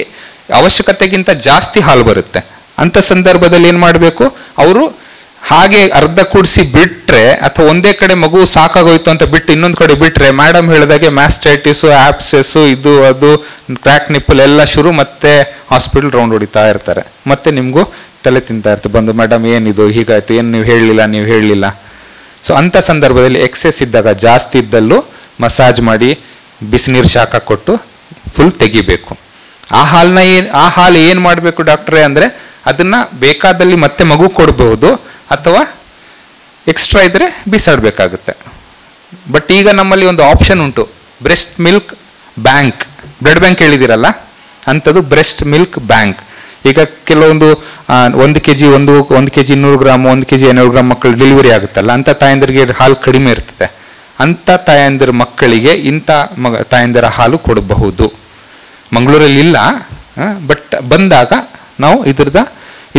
ಅವಶ್ಯಕತೆಗಿಂತ ಜಾಸ್ತಿ ಹಾಲು ಬರುತ್ತೆ. ಅಂಥ ಸಂದರ್ಭದಲ್ಲಿ ಏನು ಮಾಡಬೇಕು, ಅವರು ಹಾಗೆ ಅರ್ಧ ಕೂಡಿಸಿ ಬಿಟ್ರೆ ಅಥವಾ ಒಂದೇ ಕಡೆ ಮಗು ಸಾಕಾಗೋಯ್ತು ಅಂತ ಬಿಟ್ಟು ಇನ್ನೊಂದು ಕಡೆ ಬಿಟ್ರೆ, ಮೇಡಮ್ ಹೇಳಿದಾಗೆ ಮ್ಯಾಸ್ಟೈಟಿಸು, ಆಪ್ಸೆಸ್ಸು, ಇದು ಅದು, ಕ್ರ್ಯಾಕ್ ನಿಪ್ಪಲ್ ಎಲ್ಲ ಶುರು, ಮತ್ತೆ ಹಾಸ್ಪಿಟಲ್ ರೌಂಡ್ ಹೊಡಿತಾ ಇರ್ತಾರೆ. ಮತ್ತೆ ನಿಮಗೂ ತಲೆ ತಿಂತಾ ಇರ್ತಾರೆ ಬಂದು, ಮೇಡಮ್ ಏನಿದು ಹೀಗಾಯ್ತು, ಏನು ನೀವು ಹೇಳಲಿಲ್ಲ. ಸೊ ಅಂಥ ಸಂದರ್ಭದಲ್ಲಿ ಎಕ್ಸೆಸ್ ಇದ್ದಾಗ, ಜಾಸ್ತಿ ಇದ್ದಲ್ಲೂ ಮಸಾಜ್ ಮಾಡಿ ಬಿಸಿನೀರು ಶಾಖ ಕೊಟ್ಟು ಫುಲ್ ತೆಗಿಬೇಕು. ಆ ಹಾಲು ಏನು ಮಾಡಬೇಕು ಡಾಕ್ಟ್ರೇ ಅಂದರೆ, ಅದನ್ನ ಬೇಕಾದಲ್ಲಿ ಮತ್ತೆ ಮಗು ಕೊಡಬಹುದು ಅಥವಾ ಎಕ್ಸ್ಟ್ರಾ ಇದ್ರೆ ಬಿಸಾಡಬೇಕಾಗುತ್ತೆ. ಬಟ್ ಈಗ ನಮ್ಮಲ್ಲಿ ಒಂದು ಆಪ್ಷನ್ ಉಂಟು, breast milk bank. Blood bank ಹೇಳಿದಿರಲ್ಲ, ಅಂಥದ್ದು ಬ್ರೆಸ್ಟ್ ಮಿಲ್ಕ್ ಬ್ಯಾಂಕ್. ಈಗ ಕೆಲವೊಂದು 1 kg 1 kg 200 gram 1 kg 800 gram ಮಕ್ಕಳು ಡೆಲಿವರಿ ಆಗುತ್ತಲ್ಲ, ಅಂಥ ತಾಯಂದಿರಿಗೆ ಹಾಲು ಕಡಿಮೆ ಇರ್ತದೆ. ಅಂಥ ತಾಯಂದಿರ ಮಕ್ಕಳಿಗೆ ಇಂಥ ತಾಯಂದಿರ ಹಾಲು ಕೊಡಬಹುದು. ಮಂಗಳೂರಲ್ಲಿ ಇಲ್ಲ, ಬಟ್ ಬಂದಾಗ ನಾವು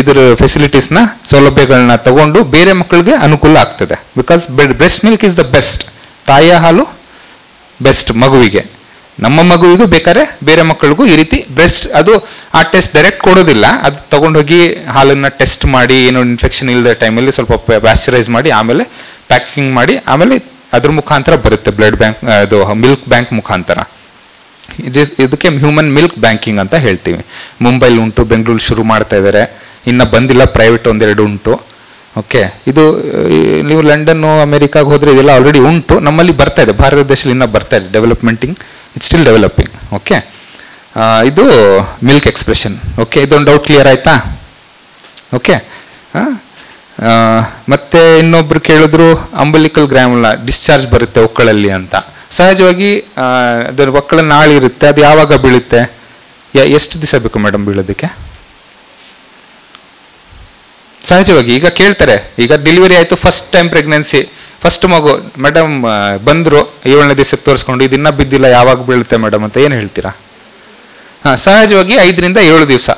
ಇದ್ರ ಫೆಸಿಲಿಟೀಸ್ನ ಸೌಲಭ್ಯಗಳನ್ನ ತಗೊಂಡು ಬೇರೆ ಮಕ್ಕಳಿಗೆ ಅನುಕೂಲ ಆಗ್ತದೆ. Because breast milk is the best. ತಾಯಿಯ ಹಾಲು ಬೆಸ್ಟ್ ಮಗುವಿಗೆ. ನಮ್ಮ ಮಗುವಿಗೂ ಬೇಕಾದ್ರೆ ಬೇರೆ ಮಕ್ಕಳಿಗೂ ಈ ರೀತಿ ಬ್ರೆಸ್ಟ್, ಅದು ಆ ಟೆಸ್ಟ್ ಡೈರೆಕ್ಟ್ ಕೊಡೋದಿಲ್ಲ, ಅದು ತಗೊಂಡೋಗಿ ಹಾಲನ್ನ ಟೆಸ್ಟ್ ಮಾಡಿ, ಏನೋ ಇನ್ಫೆಕ್ಷನ್ ಇಲ್ಲದ ಟೈಮಲ್ಲಿ ಸ್ವಲ್ಪ ಪ್ಯಾಸ್ಚರೈಸ್ ಮಾಡಿ ಆಮೇಲೆ ಪ್ಯಾಕಿಂಗ್ ಮಾಡಿ ಆಮೇಲೆ ಅದ್ರ ಮುಖಾಂತರ ಬರುತ್ತೆ ಬ್ಲಡ್ ಬ್ಯಾಂಕ್, ಅದು ಮಿಲ್ಕ್ ಬ್ಯಾಂಕ್ ಮುಖಾಂತರ. ಇದಕ್ಕೆ ಹ್ಯೂಮನ್ ಮಿಲ್ಕ್ ಬ್ಯಾಂಕಿಂಗ್ ಅಂತ ಹೇಳ್ತೀವಿ. ಮುಂಬೈಲಿ ಉಂಟು, ಬೆಂಗಳೂರು ಶುರು ಮಾಡ್ತಾ ಇದ್ದಾರೆ, ಇನ್ನು ಬಂದಿಲ್ಲ, ಪ್ರೈವೇಟ್ 1-2 ಉಂಟು. ಓಕೆ, ಇದು ನೀವು ಲಂಡನ್ನು ಅಮೆರಿಕಾಗೆ ಹೋದರೆ ಇದೆಲ್ಲ ಆಲ್ರೆಡಿ ಉಂಟು. ನಮ್ಮಲ್ಲಿ ಬರ್ತಾ ಇದೆ, ಭಾರತ ದೇಶದಲ್ಲಿ ಇನ್ನೂ ಬರ್ತಾ ಇದೆ, ಡೆವಲಪ್ಮೆಂಟಿಂಗ್, ಇಟ್ಸ್ ಸ್ಟಿಲ್ ಡೆವಲಪಿಂಗ್. ಓಕೆ, ಇದು ಮಿಲ್ಕ್ ಎಕ್ಸ್ಪ್ರೆಷನ್. ಓಕೆ, ಇದೊಂದು ಡೌಟ್ ಕ್ಲಿಯರ್ ಆಯ್ತಾ? ಓಕೆ, ಮತ್ತೆ ಇನ್ನೊಬ್ರು ಕೇಳಿದ್ರು ಅಂಬಲಿಕಲ್ ಗ್ರಾನುಲಾ ಡಿಸ್ಚಾರ್ಜ್ ಬರುತ್ತೆ ಒಕ್ಕಳಲ್ಲಿ ಅಂತ. ಸಹಜವಾಗಿ ಅದರ ಒಕ್ಕಳ ನಾಳಿ ಇರುತ್ತೆ, ಅದು ಯಾವಾಗ ಬೀಳುತ್ತೆ, ಎಷ್ಟು ದಿವಸ ಬೇಕು ಮೇಡಮ್ ಬೀಳೋದಕ್ಕೆ? ಸಹಜವಾಗಿ ಈಗ ಕೇಳ್ತಾರೆ, ಈಗ ಡೆಲಿವರಿ ಆಯಿತು, ಫಸ್ಟ್ ಟೈಮ್ ಪ್ರೆಗ್ನೆನ್ಸಿ, ಫಸ್ಟ್ ಮಗು, ಮೇಡಮ್ ಬಂದರು 7ನೇ ದಿವಸಕ್ಕೆ ತೋರಿಸ್ಕೊಂಡು, ಇದನ್ನ ಬಿದ್ದಿಲ್ಲ, ಯಾವಾಗ ಬೀಳುತ್ತೆ ಮೇಡಮ್ ಅಂತ ಏನು ಹೇಳ್ತೀರಾ? ಸಹಜವಾಗಿ 5ರಿಂದ 7 ದಿವಸ.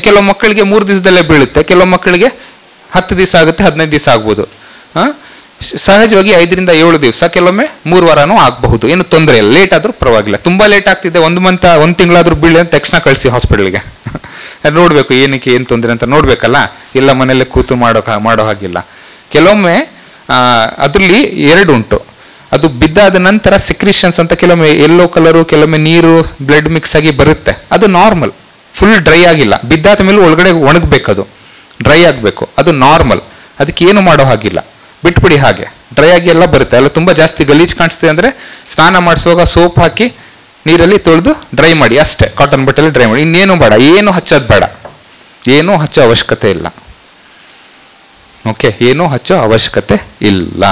ಕೆಲವು ಮಕ್ಕಳಿಗೆ 3 ದಿವಸದಲ್ಲೇ ಬೀಳುತ್ತೆ, ಕೆಲವು ಮಕ್ಕಳಿಗೆ 10 ದಿವಸ ಆಗುತ್ತೆ, 15 ದಿವಸ ಆಗ್ಬೋದು. ಸಹಜವಾಗಿ 5ರಿಂದ 7 ದಿವಸ, ಕೆಲವೊಮ್ಮೆ 3 ವಾರನೂ ಆಗಬಹುದು, ಏನು ತೊಂದರೆ ಇಲ್ಲ. ಲೇಟ್ ಆದರೂ ಪರವಾಗಿಲ್ಲ. ತುಂಬ ಲೇಟ್ ಆಗ್ತಿದೆ, 1 ತಿಂಗಳಾದ್ರೂ ಬೀಳಿ ಅಂತ ತಕ್ಷಣ ಕಳಿಸಿ ಹಾಸ್ಪಿಟಲ್ಗೆ. ನೋಡಬೇಕು ಏನಕ್ಕೆ, ಏನು ತೊಂದರೆ ಅಂತ ನೋಡ್ಬೇಕಲ್ಲ, ಇಲ್ಲ ಮನೆಯಲ್ಲೇ ಕೂತು ಮಾಡೋ ಹಾಗಿಲ್ಲ. ಕೆಲವೊಮ್ಮೆ ಅದರಲ್ಲಿ 2 ಉಂಟು. ಅದು ಬಿದ್ದಾದ ನಂತರ ಸಿಕ್ರಿಷನ್ಸ್ ಅಂತ ಕೆಲವೊಮ್ಮೆ ಯೆಲ್ಲೋ ಕಲರು, ಕೆಲವೊಮ್ಮೆ ನೀರು, ಬ್ಲಡ್ ಮಿಕ್ಸ್ ಆಗಿ ಬರುತ್ತೆ. ಅದು ನಾರ್ಮಲ್, ಫುಲ್ ಡ್ರೈ ಆಗಿಲ್ಲ. ಬಿದ್ದಾದ ಮೇಲೆ ಒಳಗಡೆ ಒಣಗಬೇಕದು, ಡ್ರೈ ಆಗಬೇಕು, ಅದು ನಾರ್ಮಲ್. ಅದಕ್ಕೆ ಏನು ಮಾಡೋ ಹಾಗಿಲ್ಲ, ಬಿಟ್ಬಿಡಿ ಹಾಗೆ. ಡ್ರೈ ಆಗಿ ಎಲ್ಲ ಬರುತ್ತೆ. ಎಲ್ಲ ತುಂಬ ಜಾಸ್ತಿ ಗಲೀಜು ಕಾಣಿಸ್ತದೆ ಅಂದರೆ ಸ್ನಾನ ಮಾಡಿಸುವಾಗ ಸೋಪ್ ಹಾಕಿ ನೀರಲ್ಲಿ ತೊಳೆದು ಡ್ರೈ ಮಾಡಿ ಅಷ್ಟೇ, ಕಾಟನ್ ಬಟ್ಟೆಯಲ್ಲಿ ಡ್ರೈ ಮಾಡಿ. ಇನ್ನೇನು ಬೇಡ, ಏನು ಹಚ್ಚೋದು ಬೇಡ, ಏನೂ ಹಚ್ಚೋ ಅವಶ್ಯಕತೆ ಇಲ್ಲ. ಓಕೆ, ಏನೂ ಹಚ್ಚೋ ಅವಶ್ಯಕತೆ ಇಲ್ಲ.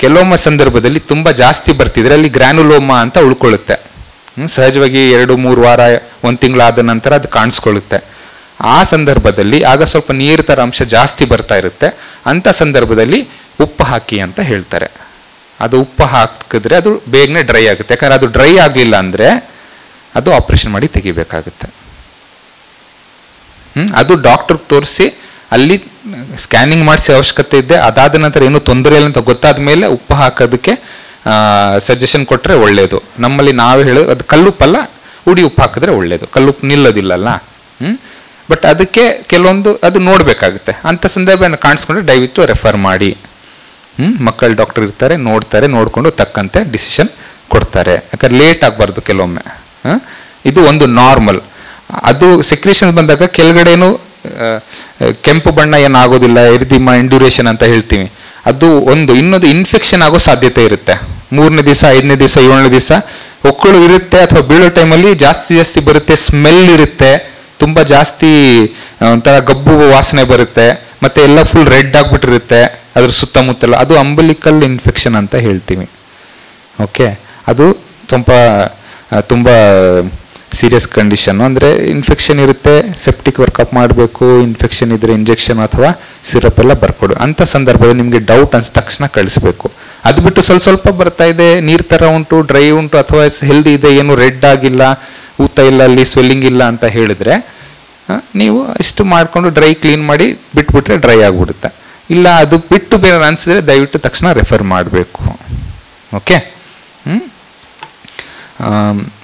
ಕೆಲವೊಮ್ಮೆ ಸಂದರ್ಭದಲ್ಲಿ ತುಂಬ ಜಾಸ್ತಿ ಬರ್ತಿದ್ರೆ ಅಲ್ಲಿ ಗ್ರ್ಯಾನುಲೋಮಾ ಅಂತ ಉಳ್ಕೊಳ್ಳುತ್ತೆ. ಸಹಜವಾಗಿ 2-3 ವಾರ 1 ತಿಂಗಳಾದ ನಂತರ ಅದು ಕಾಣಿಸ್ಕೊಳ್ಳುತ್ತೆ. ಆ ಸಂದರ್ಭದಲ್ಲಿ ಆಗ ಸ್ವಲ್ಪ ನೀರು ಥರ ಅಂಶ ಜಾಸ್ತಿ ಬರ್ತಾ ಇರುತ್ತೆ. ಅಂಥ ಸಂದರ್ಭದಲ್ಲಿ ಉಪ್ಪು ಹಾಕಿ ಅಂತ ಹೇಳ್ತಾರೆ. ಅದು ಉಪ್ಪು ಹಾಕಿದ್ರೆ ಅದು ಬೇಗನೆ ಡ್ರೈ ಆಗುತ್ತೆ. ಯಾಕಂದ್ರೆ ಅದು ಡ್ರೈ ಆಗಲಿಲ್ಲ ಅಂದರೆ ಅದು ಆಪರೇಷನ್ ಮಾಡಿ ತೆಗಿಬೇಕಾಗುತ್ತೆ. ಅದು ಡಾಕ್ಟರ್ಗೆ ತೋರಿಸಿ ಅಲ್ಲಿ ಸ್ಕ್ಯಾನಿಂಗ್ ಮಾಡಿಸಿ ಅವಶ್ಯಕತೆ ಇದೆ. ಅದಾದ ನಂತರ ಏನೂ ತೊಂದರೆ ಇಲ್ಲ ಅಂತ ಗೊತ್ತಾದ ಮೇಲೆ ಉಪ್ಪು ಹಾಕೋದಕ್ಕೆ ಸಜೆಷನ್ ಕೊಟ್ಟರೆ ಒಳ್ಳೆಯದು. ನಮ್ಮಲ್ಲಿ ನಾವೇ ಹೇಳೋದು ಅದು ಕಲ್ಲುಪ್ಪಲ್ಲ, ಉಡಿ ಉಪ್ಪು ಹಾಕಿದ್ರೆ ಒಳ್ಳೆಯದು. ಕಲ್ಲುಪ್ಪು ನಿಲ್ಲೋದಿಲ್ಲಲ್ಲ. ಬಟ್ ಅದಕ್ಕೆ ಕೆಲವೊಂದು ಅದು ನೋಡಬೇಕಾಗುತ್ತೆ. ಅಂಥ ಸಂದರ್ಭ ಕಾಣಿಸ್ಕೊಂಡ್ರೆ ದಯವಿಟ್ಟು ರೆಫರ್ ಮಾಡಿ. ಮಕ್ಕಳ ಡಾಕ್ಟರ್ ಇರ್ತಾರೆ, ನೋಡ್ತಾರೆ, ನೋಡಿಕೊಂಡು ತಕ್ಕಂತೆ ಡಿಸಿಷನ್ ಕೊಡ್ತಾರೆ. ಯಾಕಂದ್ರೆ ಲೇಟ್ ಆಗಬಾರ್ದು ಕೆಲವೊಮ್ಮೆ. ಇದು ಒಂದು ನಾರ್ಮಲ್. ಅದು ಸೆಕ್ರೇಷನ್ ಬಂದಾಗ ಕೆಳಗಡೆನು ಕೆಂಪು ಬಣ್ಣ ಏನಾಗೋದಿಲ್ಲ, ಎರಿದಿಮ ಇಂಡ್ಯೂರೇಷನ್ ಅಂತ ಹೇಳ್ತೀವಿ. ಅದು ಇನ್ನೊಂದು ಇನ್ಫೆಕ್ಷನ್ ಆಗೋ ಸಾಧ್ಯತೆ ಇರುತ್ತೆ. 3ನೇ ದಿವಸ, 5ನೇ ದಿವಸ, 7ನೇ ದಿವಸ ಹೊಕ್ಕಳು ಇರುತ್ತೆ, ಅಥವಾ ಬೀಳೋ ಟೈಮಲ್ಲಿ ಜಾಸ್ತಿ ಬರುತ್ತೆ, ಸ್ಮೆಲ್ ಇರುತ್ತೆ, ತುಂಬಾ ಜಾಸ್ತಿ ಒಂಥರ ಗಬ್ಬು ವಾಸನೆ ಬರುತ್ತೆ, ಮತ್ತೆ ಎಲ್ಲ ಫುಲ್ ರೆಡ್ ಆಗ್ಬಿಟ್ಟಿರುತ್ತೆ ಅದ್ರ ಸುತ್ತಮುತ್ತಲ. ಅದು ಅಂಬಲಿಕಲ್ ಇನ್ಫೆಕ್ಷನ್ ಅಂತ ಹೇಳ್ತೀವಿ. ಓಕೆ, ಅದು ತುಂಬಾ ಸೀರಿಯಸ್ ಕಂಡೀಷನ್. ಅಂದರೆ ಇನ್ಫೆಕ್ಷನ್ ಇರುತ್ತೆ, ಸೆಪ್ಟಿಕ್ ವರ್ಕಪ್ ಮಾಡಬೇಕು, ಇನ್ಫೆಕ್ಷನ್ ಇದ್ರೆ ಇಂಜೆಕ್ಷನ್ ಅಥವಾ ಸಿರಪ್ ಎಲ್ಲ ಬರ್ಕೊಡು. ಅಂಥ ಸಂದರ್ಭದಲ್ಲಿ ನಿಮಗೆ ಡೌಟ್ ಅನ್ಸಿದ ತಕ್ಷಣ ಕಳಿಸ್ಬೇಕು. ಅದು ಬಿಟ್ಟು ಸ್ವಲ್ಪ ಬರ್ತಾ ಇದೆ, ನೀರ್ ತರ ಉಂಟು, ಡ್ರೈ ಉಂಟು, ಅಥವಾ ಹೆಲ್ದಿ ಇದೆ, ಏನು ರೆಡ್ ಆಗಿಲ್ಲ, ಊತ ಇಲ್ಲ, ಅಲ್ಲಿ ಸ್ವೆಲ್ಲಿಂಗ್ ಇಲ್ಲ ಅಂತ ಹೇಳಿದ್ರೆ ನೀವು ಇಷ್ಟು ಮಾಡ್ಕೊಂಡು ಡ್ರೈ ಕ್ಲೀನ್ ಮಾಡಿ ಬಿಟ್ಬಿಟ್ರೆ ಡ್ರೈ ಆಗ್ಬಿಡುತ್ತೆ. ಇಲ್ಲ ಅದು ಬಿಟ್ಟು ಬೇರೆ ಅನ್ಸಿದ್ರೆ ದಯವಿಟ್ಟು ತಕ್ಷಣ ರೆಫರ್ ಮಾಡಬೇಕು. ಓಕೆ.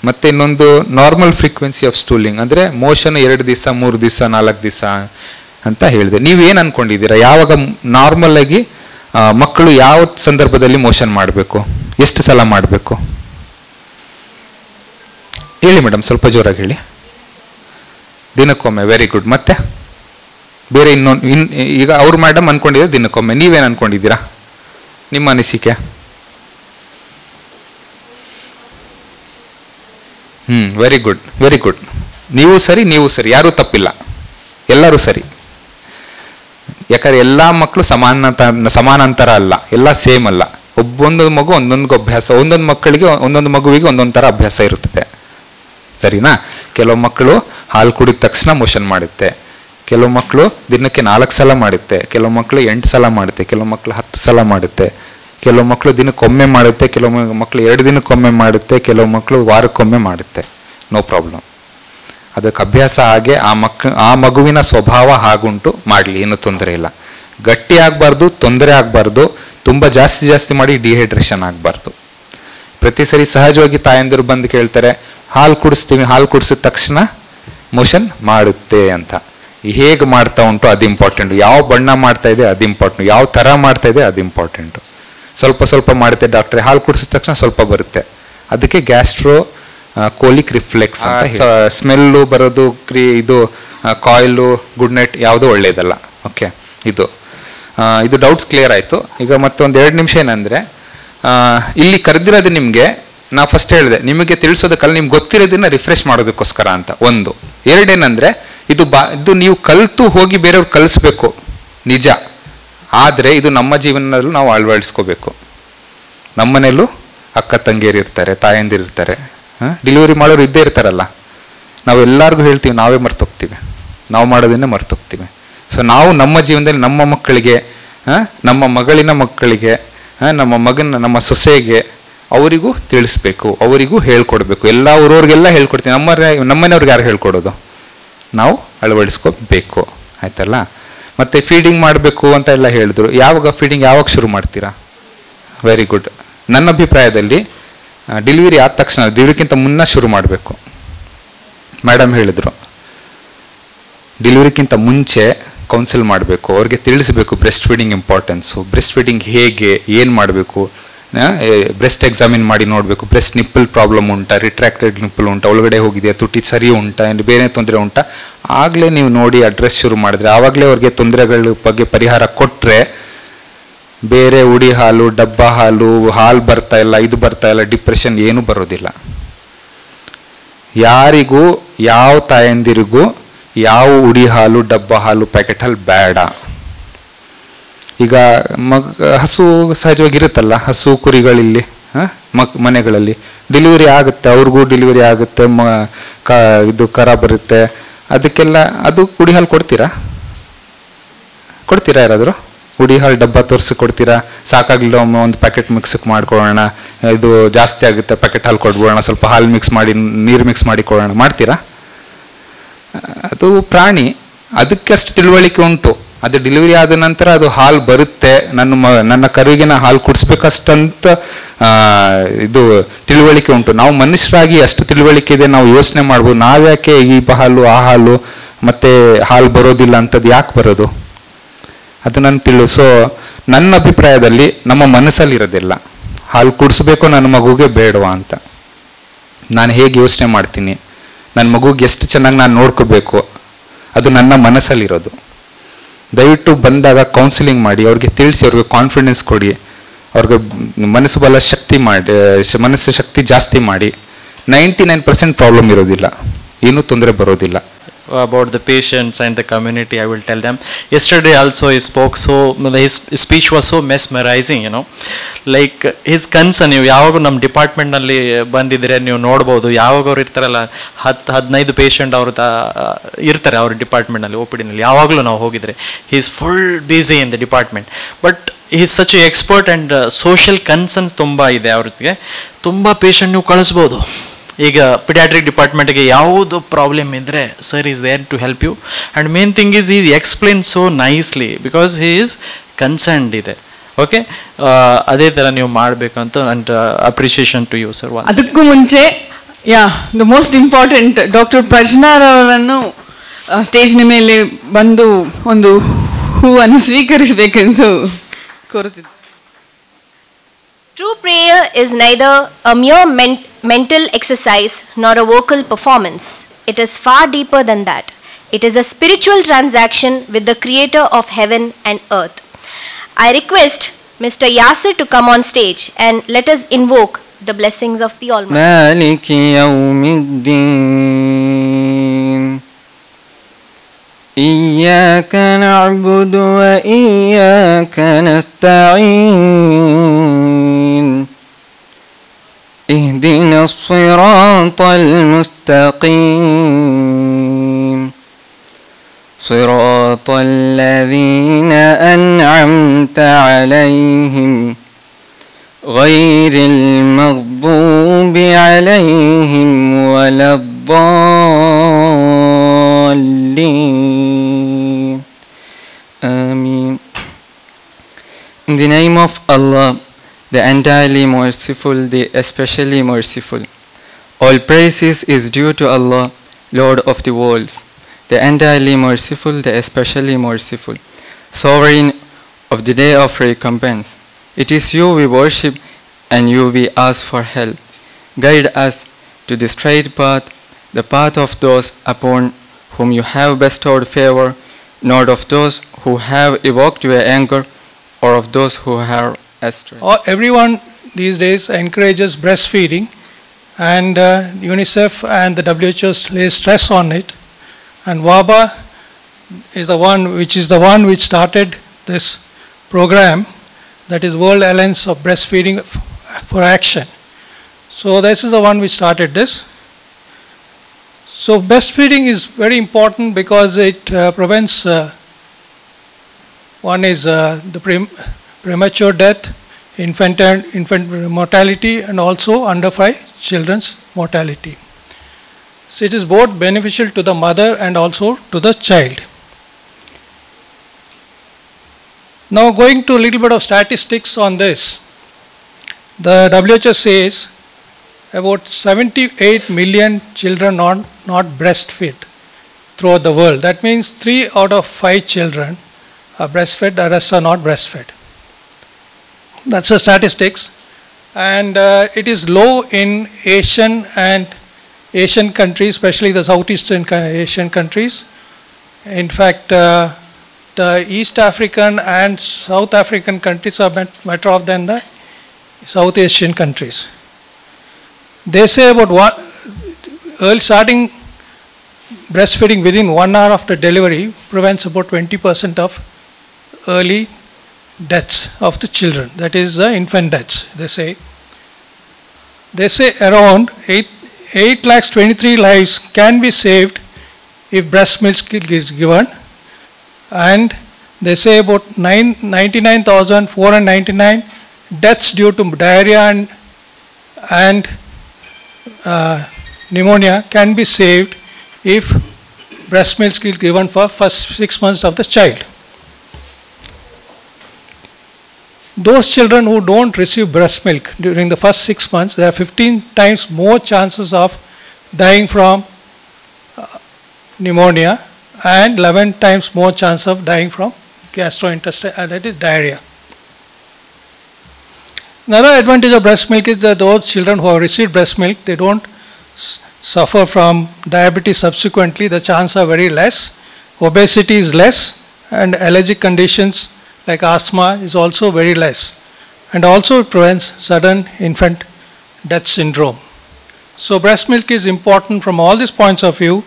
ಮತ್ತೆ ಇನ್ನೊಂದು ನಾರ್ಮಲ್ ಫ್ರೀಕ್ವೆನ್ಸಿ ಆಫ್ ಸ್ಟೂಲಿಂಗ್, ಅಂದ್ರೆ ಮೋಷನ್ 2 ದಿವಸ, 3 ದಿವಸ, 4 ದಿವಸ ಅಂತ ಹೇಳಿದೆ. ನೀವೇನ್ ಅನ್ಕೊಂಡಿದ್ದೀರಾ? ಯಾವಾಗ ನಾರ್ಮಲ್ ಆಗಿ ಮಕ್ಕಳು ಯಾವ ಸಂದರ್ಭದಲ್ಲಿ ಮೋಷನ್ ಮಾಡಬೇಕು, ಎಷ್ಟು ಸಲ ಮಾಡಬೇಕು ಹೇಳಿ ಮೇಡಮ್, ಸ್ವಲ್ಪ ಜೋರಾಗಿ ಹೇಳಿ. ದಿನಕ್ಕೊಮ್ಮೆ. Very good. ಮತ್ತೆ ಬೇರೆ ಈಗ ಅವ್ರು ಮೇಡಮ್ ಅನ್ಕೊಂಡಿದ್ರೆ ದಿನಕ್ಕೊಮ್ಮೆ, ನೀವೇನ್ ಅನ್ಕೊಂಡಿದ್ದೀರಾ, ನಿಮ್ಮ ಅನಿಸಿಕೆ? Very good, very good. ನೀವು ಸರಿ, ಯಾರೂ ತಪ್ಪಿಲ್ಲ, ಎಲ್ಲರೂ ಸರಿ. ಯಾಕಂದ್ರೆ ಎಲ್ಲಾ ಮಕ್ಕಳು ಸಮಾನಾಂತರ ಅಲ್ಲ, ಎಲ್ಲ ಸೇಮ್ ಅಲ್ಲ. ಒಂದೊಂದು ಮಗು ಒಂದೊಂದು ಅಭ್ಯಾಸ, ಒಂದೊಂದು ಮಗುವಿಗೆ ಒಂದೊಂದು ತರ ಅಭ್ಯಾಸ ಇರುತ್ತದೆ. ಸರಿನಾ? ಕೆಲವು ಮಕ್ಕಳು ಹಾಲು ಕುಡಿದ ತಕ್ಷಣ ಮೋಷನ್ ಮಾಡುತ್ತೆ, ಕೆಲವು ಮಕ್ಕಳು ದಿನಕ್ಕೆ 4 ಸಲ ಮಾಡುತ್ತೆ, ಕೆಲವು ಮಕ್ಕಳು 8 ಸಲ ಮಾಡುತ್ತೆ, ಕೆಲವು ಮಕ್ಕಳು 10 ಸಲ ಮಾಡುತ್ತೆ, ಕೆಲವು ಮಕ್ಕಳು ದಿನಕ್ಕೊಮ್ಮೆ ಮಾಡುತ್ತೆ, ಕೆಲವು ಮಕ್ಕಳು 2 ದಿನಕ್ಕೊಮ್ಮೆ ಮಾಡುತ್ತೆ, ಕೆಲವು ಮಕ್ಕಳು ವಾರಕ್ಕೊಮ್ಮೆ ಮಾಡುತ್ತೆ. No problem. ಅದಕ್ಕೆ ಅಭ್ಯಾಸ ಹಾಗೆ ಆ ಮಗುವಿನ ಸ್ವಭಾವ ಹಾಗುಂಟು, ಮಾಡಲಿ, ಏನು ತೊಂದರೆ ಇಲ್ಲ. ಗಟ್ಟಿ ಆಗಬಾರ್ದು, ತೊಂದರೆ ಆಗಬಾರ್ದು, ತುಂಬ ಜಾಸ್ತಿ ಮಾಡಿ ಡಿಹೈಡ್ರೇಷನ್ ಆಗಬಾರ್ದು. ಪ್ರತಿ ಸರಿ ಸಹಜವಾಗಿ ತಾಯಂದಿರು ಬಂದು ಕೇಳ್ತಾರೆ, ಹಾಲು ಕುಡಿಸ್ತೀವಿ, ಹಾಲು ಕುಡಿಸಿದ ತಕ್ಷಣ ಮೋಷನ್ ಮಾಡುತ್ತೆ ಅಂತ. ಹೇಗೆ ಮಾಡ್ತಾ ಉಂಟು ಅದು ಇಂಪಾರ್ಟೆಂಟ್, ಯಾವ ಬಣ್ಣ ಮಾಡ್ತಾ ಇದೆ ಅದು ಇಂಪಾರ್ಟೆಂಟ್, ಯಾವ ಥರ ಮಾಡ್ತಾ ಇದೆ ಅದು ಇಂಪಾರ್ಟೆಂಟು. ಸ್ವಲ್ಪ ಮಾಡುತ್ತೆ ಡಾಕ್ಟ್ರೆ, ಹಾಲು ಕುಡಿಸಿದ ತಕ್ಷಣ ಸ್ವಲ್ಪ ಬರುತ್ತೆ, ಅದಕ್ಕೆ ಗ್ಯಾಸ್ಟ್ರೋ ಕೋಲಿಕ್ ರಿಫ್ಲೆಕ್ಸ್ ಅಂತ. ಸ್ಮೆಲ್ಲು ಬರೋದು, ಇದು ಕಾಯಿಲು, ಗುಡ್ ನೈಟ್ ಯಾವುದು ಒಳ್ಳೇದಲ್ಲ. ಓಕೆ, ಇದು ಡೌಟ್ಸ್ ಕ್ಲಿಯರ್ ಆಯಿತು. ಈಗ ಮತ್ತೊಂದು 2 ನಿಮಿಷ ಏನಂದರೆ, ಇಲ್ಲಿ ಕರೆದಿರೋದು ನಿಮಗೆ ನಾ ಫಸ್ಟ್ ಹೇಳಿದೆ, ನಿಮಗೆ ತಿಳಿಸೋದಕ್ಕಲ್ಲ, ನಿಮ್ಗೆ ಗೊತ್ತಿರೋದನ್ನ ರಿಫ್ರೆಶ್ ಮಾಡೋದಕ್ಕೋಸ್ಕರ ಅಂತ. 1. 2 ಏನಂದರೆ, ಇದು ನೀವು ಕಲಿತು ಹೋಗಿ ಬೇರೆಯವ್ರು ಕಲಿಸ್ಬೇಕು ನಿಜ, ಆದರೆ ಇದು ನಮ್ಮ ಜೀವನದಲ್ಲೂ ನಾವು ಅಳವಡಿಸ್ಕೋಬೇಕು. ನಮ್ಮನೇಲೂ ಅಕ್ಕ ತಂಗಿಯರು ಇರ್ತಾರೆ, ತಾಯಂದಿರು ಇರ್ತಾರೆ, ಡೆಲಿವರಿ ಮಾಡೋರು ಇದ್ದೇ ಇರ್ತಾರಲ್ಲ. ನಾವು ಎಲ್ಲರಿಗೂ ಹೇಳ್ತೀವಿ, ನಾವೇ ಮರ್ತೋಗ್ತೀವಿ, ನಾವು ಮಾಡೋದನ್ನೇ ಮರ್ತೋಗ್ತೀವಿ. ಸೊ ನಾವು ನಮ್ಮ ಜೀವನದಲ್ಲಿ ನಮ್ಮ ಮಕ್ಕಳಿಗೆ, ನಮ್ಮ ಮಗಳಿನ ಮಕ್ಕಳಿಗೆ, ನಮ್ಮ ಸೊಸೆಗೆ, ಅವರಿಗೂ ತಿಳಿಸ್ಬೇಕು, ಅವರಿಗೂ ಹೇಳ್ಕೊಡ್ಬೇಕು. ಎಲ್ಲ ಊರವ್ರಿಗೆಲ್ಲ ಹೇಳ್ಕೊಡ್ತೀವಿ, ನಮ್ಮನೆಯವ್ರಿಗೆ ಯಾರು ಹೇಳ್ಕೊಡೋದು? ನಾವು ಅಳವಡಿಸ್ಕೋಬೇಕು. ಆಯ್ತಲ್ಲ? ಮತ್ತೆ ಫೀಡಿಂಗ್ ಮಾಡಬೇಕು ಅಂತ ಎಲ್ಲ ಹೇಳಿದ್ರು. ಫೀಡಿಂಗ್ ಯಾವಾಗ ಶುರು ಮಾಡ್ತೀರಾ? Very good. ನನ್ನ ಅಭಿಪ್ರಾಯದಲ್ಲಿ ಡೆಲಿವರಿ ಆದ ತಕ್ಷಣ, ಡೆಲಿವರಿಗಿಂತ ಮುನ್ನ ಶುರು ಮಾಡಬೇಕು. ಮೇಡಮ್ ಹೇಳಿದ್ರು, ಡೆಲಿವರಿಗಿಂತ ಮುಂಚೆ ಕೌನ್ಸಿಲ್ ಮಾಡಬೇಕು, ಅವ್ರಿಗೆ ತಿಳಿಸ್ಬೇಕು breast feeding importance, breast feeding ಹೇಗೆ, ಏನು ಮಾಡಬೇಕು, ಬ್ರೆಸ್ಟ್ ಎಕ್ಸಾಮಿನ್ ಮಾಡಿ ನೋಡಬೇಕು, ಬ್ರೆಸ್ಟ್ ನಿಪ್ಪಲ್ ಪ್ರಾಬ್ಲಮ್ ಉಂಟಾ, ರಿಟ್ರಾಕ್ಟೆಡ್ ನಿಪ್ಪಲ್ ಉಂಟಾ, ಒಳಗಡೆ ಹೋಗಿದೆಯಾ, ತುಟಿ ಸರಿ ಉಂಟಾ, ಬೇರೆ ತೊಂದರೆ ಉಂಟಾ, ಆಗಲೇ ನೀವು ನೋಡಿ ಅಡ್ರೆಸ್ ಶುರು ಮಾಡಿದ್ರೆ, ಆವಾಗಲೇ ಅವ್ರಿಗೆ ತೊಂದರೆಗಳ ಬಗ್ಗೆ ಪರಿಹಾರ ಕೊಟ್ಟರೆ, ಬೇರೆ ಉಡಿ ಹಾಲು, ಡಬ್ಬ ಹಾಲು ಬರ್ತಾ ಇಲ್ಲ, ಇದು ಬರ್ತಾ ಇಲ್ಲ, ಡಿಪ್ರೆಷನ್ ಏನೂ ಬರೋದಿಲ್ಲ. ಯಾರಿಗೂ, ಯಾವ ತಾಯಂದಿರಿಗೂ ಯಾವ ಉಡಿ ಹಾಲು, ಡಬ್ಬ ಹಾಲು, ಪ್ಯಾಕೆಟ್ ಹಾಲು ಬೇಡ. ಈಗ ಹಸು ಸಹಜವಾಗಿರುತ್ತಲ್ಲ, ಹಸು ಕುರಿಗಳಲ್ಲಿ ಮನೆಗಳಲ್ಲಿ ಡೆಲಿವರಿ ಆಗುತ್ತೆ, ಅವ್ರಿಗೂ ಡೆಲಿವರಿ ಆಗುತ್ತೆ, ಇದು ಕರ ಬರುತ್ತೆ, ಅದಕ್ಕೆಲ್ಲ ಅದು ಉಡಿ ಹಾಲು ಕೊಡ್ತೀರಾ ಯಾರಾದರೂ? ಉಡಿ ಹಾಲು ಡಬ್ಬ ತೋರಿಸಿ ಕೊಡ್ತೀರಾ? ಸಾಕಾಗಲಿಲ್ಲ, ಒಂದು ಪ್ಯಾಕೆಟ್ ಮಿಕ್ಸಕ್ಕೆ ಮಾಡ್ಕೊಳ್ಳೋಣ, ಇದು ಜಾಸ್ತಿ ಆಗುತ್ತೆ, ಪ್ಯಾಕೆಟ್ ಹಾಲು ಕೊಡ್ಬೋಣ, ಸ್ವಲ್ಪ ಹಾಲು ಮಿಕ್ಸ್ ಮಾಡಿ, ನೀರು ಮಿಕ್ಸ್ ಮಾಡಿ ಕೊಡೋಣ, ಮಾಡ್ತೀರಾ? ಅದು ಪ್ರಾಣಿ, ಅದಕ್ಕೆ ಅಷ್ಟು ತಿಳುವಳಿಕೆ ಉಂಟು. ಅದು ಡೆಲಿವರಿ ಆದ ನಂತರ ಅದು ಹಾಲು ಬರುತ್ತೆ, ನನ್ನ ಕರುವಿಗೆ ನಾ ಹಾಲು ಕುಡಿಸ್ಬೇಕಷ್ಟಂತ ಇದು ತಿಳುವಳಿಕೆ ಉಂಟು. ನಾವು ಮನುಷ್ಯರಾಗಿ ಅಷ್ಟು ತಿಳುವಳಿಕೆ ಇದೆ, ನಾವು ಯೋಚನೆ ಮಾಡ್ಬೋದು, ನಾವ್ಯಾಕೆ ಈ ಹಾಲು ಆ ಹಾಲು ಮತ್ತೆ ಹಾಲು ಬರೋದಿಲ್ಲ ಅಂತದ್ದು ಯಾಕೆ ಬರೋದು? ಅದು ನನ್ನ ಸೊ ನನ್ನ ಅಭಿಪ್ರಾಯದಲ್ಲಿ ನಮ್ಮ ಮನಸ್ಸಲ್ಲಿ ಇರೋದಿಲ್ಲ, ಹಾಲು ಕುಡಿಸ್ಬೇಕು ನನ್ನ ಮಗುಗೆ ಬೇಡವಾ ಅಂತ. ನಾನು ಹೇಗೆ ಯೋಚನೆ ಮಾಡ್ತೀನಿ, ನನ್ನ ಮಗುಗೆ ಎಷ್ಟು ಚೆನ್ನಾಗಿ ನಾನು ನೋಡ್ಕೋಬೇಕು, ಅದು ನನ್ನ ಮನಸ್ಸಲ್ಲಿರೋದು. ದಯವಿಟ್ಟು ಬಂದಾಗ ಕೌನ್ಸಿಲಿಂಗ್ ಮಾಡಿ, ಅವ್ರಿಗೆ ತಿಳಿಸಿ, ಅವ್ರಿಗೆ ಕಾನ್ಫಿಡೆನ್ಸ್ ಕೊಡಿ, ಅವ್ರಿಗೆ ಮನಸ್ಸು ಬಲ ಶಕ್ತಿ ಮಾಡಿ, ಮನಸ್ಸು ಶಕ್ತಿ ಜಾಸ್ತಿ ಮಾಡಿ. 99% ಪ್ರಾಬ್ಲಮ್ ಇರೋದಿಲ್ಲ, ಏನೂ ತೊಂದರೆ ಬರೋದಿಲ್ಲ. About the patients and the community, I will tell them. Yesterday also he spoke so, his speech was so mesmerizing, you know. Like his concern, ನೀವು ಯಾವಾಗ ನಮ್ಮ ಡಿಪಾರ್ಟ್ಮೆಂಟ್ನಲ್ಲಿ ಬಂದಿದ್ರೆ ನೀವು ನೋಡ್ಬೋದು, ಯಾವಾಗ ಅವ್ರು ಇರ್ತಾರಲ್ಲ 10-15 ಪೇಷಂಟ್ ಅವ್ರ ಇರ್ತಾರೆ ಅವ್ರ ಡಿಪಾರ್ಟ್ಮೆಂಟ್ನಲ್ಲಿ, ಒ ಪಿ ಡಿನಲ್ಲಿ. ಯಾವಾಗಲೂ ನಾವು ಹೋಗಿದ್ರೆ he is full busy in the department, but he is such a expert and social concerns ತುಂಬ ಇದೆ ಅವ್ರಿಗೆ. ತುಂಬ ಪೇಷಂಟ್ ನೀವು ಕಳಿಸ್ಬೋದು. ಈಗ ಪಿಡಿಯಾಟ್ರಿಕ್ ಡಿಪಾರ್ಟ್ಮೆಂಟ್ಗೆ ಯಾವುದು ಪ್ರಾಬ್ಲಮ್ ಇದ್ದರೆ sir is there to help you. And main thing is ಈ explain so nicely because he is concerned ಇದೆ. ಓಕೆ, ಅದೇ ಥರ ನೀವು ಮಾಡಬೇಕಂತ and appreciation to you sir. ಅದಕ್ಕೂ ಮುಂಚೆ ದ ಮೋಸ್ಟ್ ಇಂಪಾರ್ಟೆಂಟ್ ಡಾಕ್ಟರ್ ಪ್ರಜ್ನಾರವರನ್ನು ಸ್ಟೇಜ್ನ ಮೇಲೆ ಬಂದು ಒಂದು ಹೂವನ್ನು ಸ್ವೀಕರಿಸಬೇಕೆಂದು ಕೋರುತ್ತಿದ್ದೆ. True prayer is neither a mere mental exercise nor a vocal performance. It is far deeper than that. It is a spiritual transaction with the creator of heaven and earth. I request Mr. Yasir to come on stage and let us invoke the blessings of the Almighty. Maliki yawmiddin. Iyyaka na'budu wa iyyaka nasta'in. اهدنا الصراط المستقيم صراط الذين أنعمت عليهم غير المغضوب عليهم ولا الضالين. آمين. In the name of Allah, the entirely merciful, the especially merciful. All praises is due to Allah, Lord of the worlds, the entirely merciful, the especially merciful, sovereign of the day of recompense. It is you we worship and you we ask for help. Guide us to the straight path, the path of those upon whom you have bestowed favor, not of those who have evoked your anger or of those who have astray. Everyone these days encourages breastfeeding, and UNICEF and the WHO lay stress on it, and WABA is the one which started this program, that is World Alliance of Breastfeeding for Action. So this is the one which started this. So breastfeeding is very important because it prevents one is the premature death, infant mortality, and also under 5 children's mortality. So it is both beneficial to the mother and also to the child. Now going to a little bit of statistics on this. The WHO says about 78 million children not breastfed throughout the world. That means 3 out of 5 children are breastfed, the rest are not breastfed. That's the statistics, and it is low in Asian countries, especially the Southeastern Asian countries. In fact, the East African and South African countries are better off than the South Asian countries. They say about early starting breastfeeding within 1 hour after delivery prevents about 20% of early deaths of the children, that is the infant deaths. They say around 8,23,000 lives can be saved if breast milk is given, and they say about 99,499 deaths due to diarrhea and pneumonia can be saved if breast milk is given for first 6 months of the child. Those children who don't receive breast milk during the first 6 months, there are 15 times more chances of dying from pneumonia and 11 times more chance of dying from gastrointestinal, that is diarrhea. Another advantage of breast milk is that those children who have received breast milk, they don't suffer from diabetes subsequently, the chances are very less. Obesity is less, and allergic conditions like asthma is also very less. And also it prevents sudden infant death syndrome. So breast milk is important from all these points of view.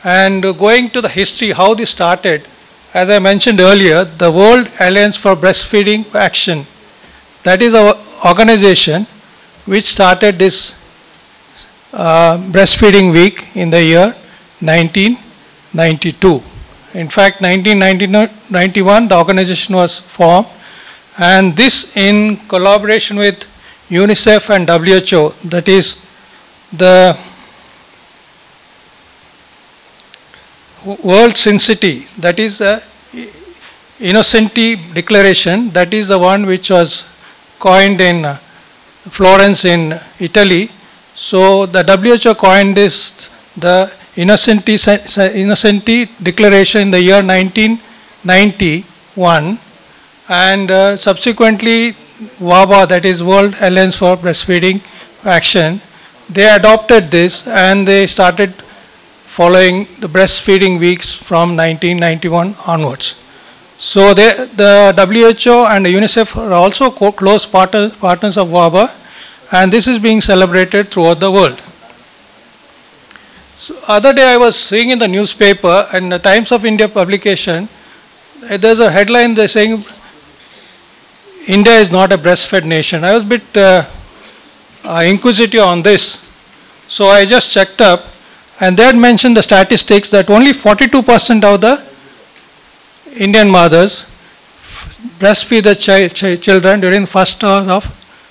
And going to the history, how this started, as I mentioned earlier, the World Alliance for Breastfeeding Action, that is our organization which started this breastfeeding week in the year 1992. In fact, 1991 the organization was formed, and this in collaboration with UNICEF and WHO, that is the World Sincity, that is the Innocenti Declaration, that is the one which was coined in Florence in Italy. So the WHO coined this, the Innocenti Declaration in the year 1991, and subsequently WABA, that is World Alliance for Breastfeeding Action, they adopted this and they started following the breastfeeding weeks from 1991 onwards. So the WHO and UNICEF are also close partners of WABA, and this is being celebrated throughout the world. So other day I was seeing in the newspaper and the Times of India publication, there's a headline they're saying India is not a breastfed nation. I was a bit inquisitive on this. So I just checked up, and they had mentioned the statistics that only 42% of the Indian mothers breastfeed the children during the first hour of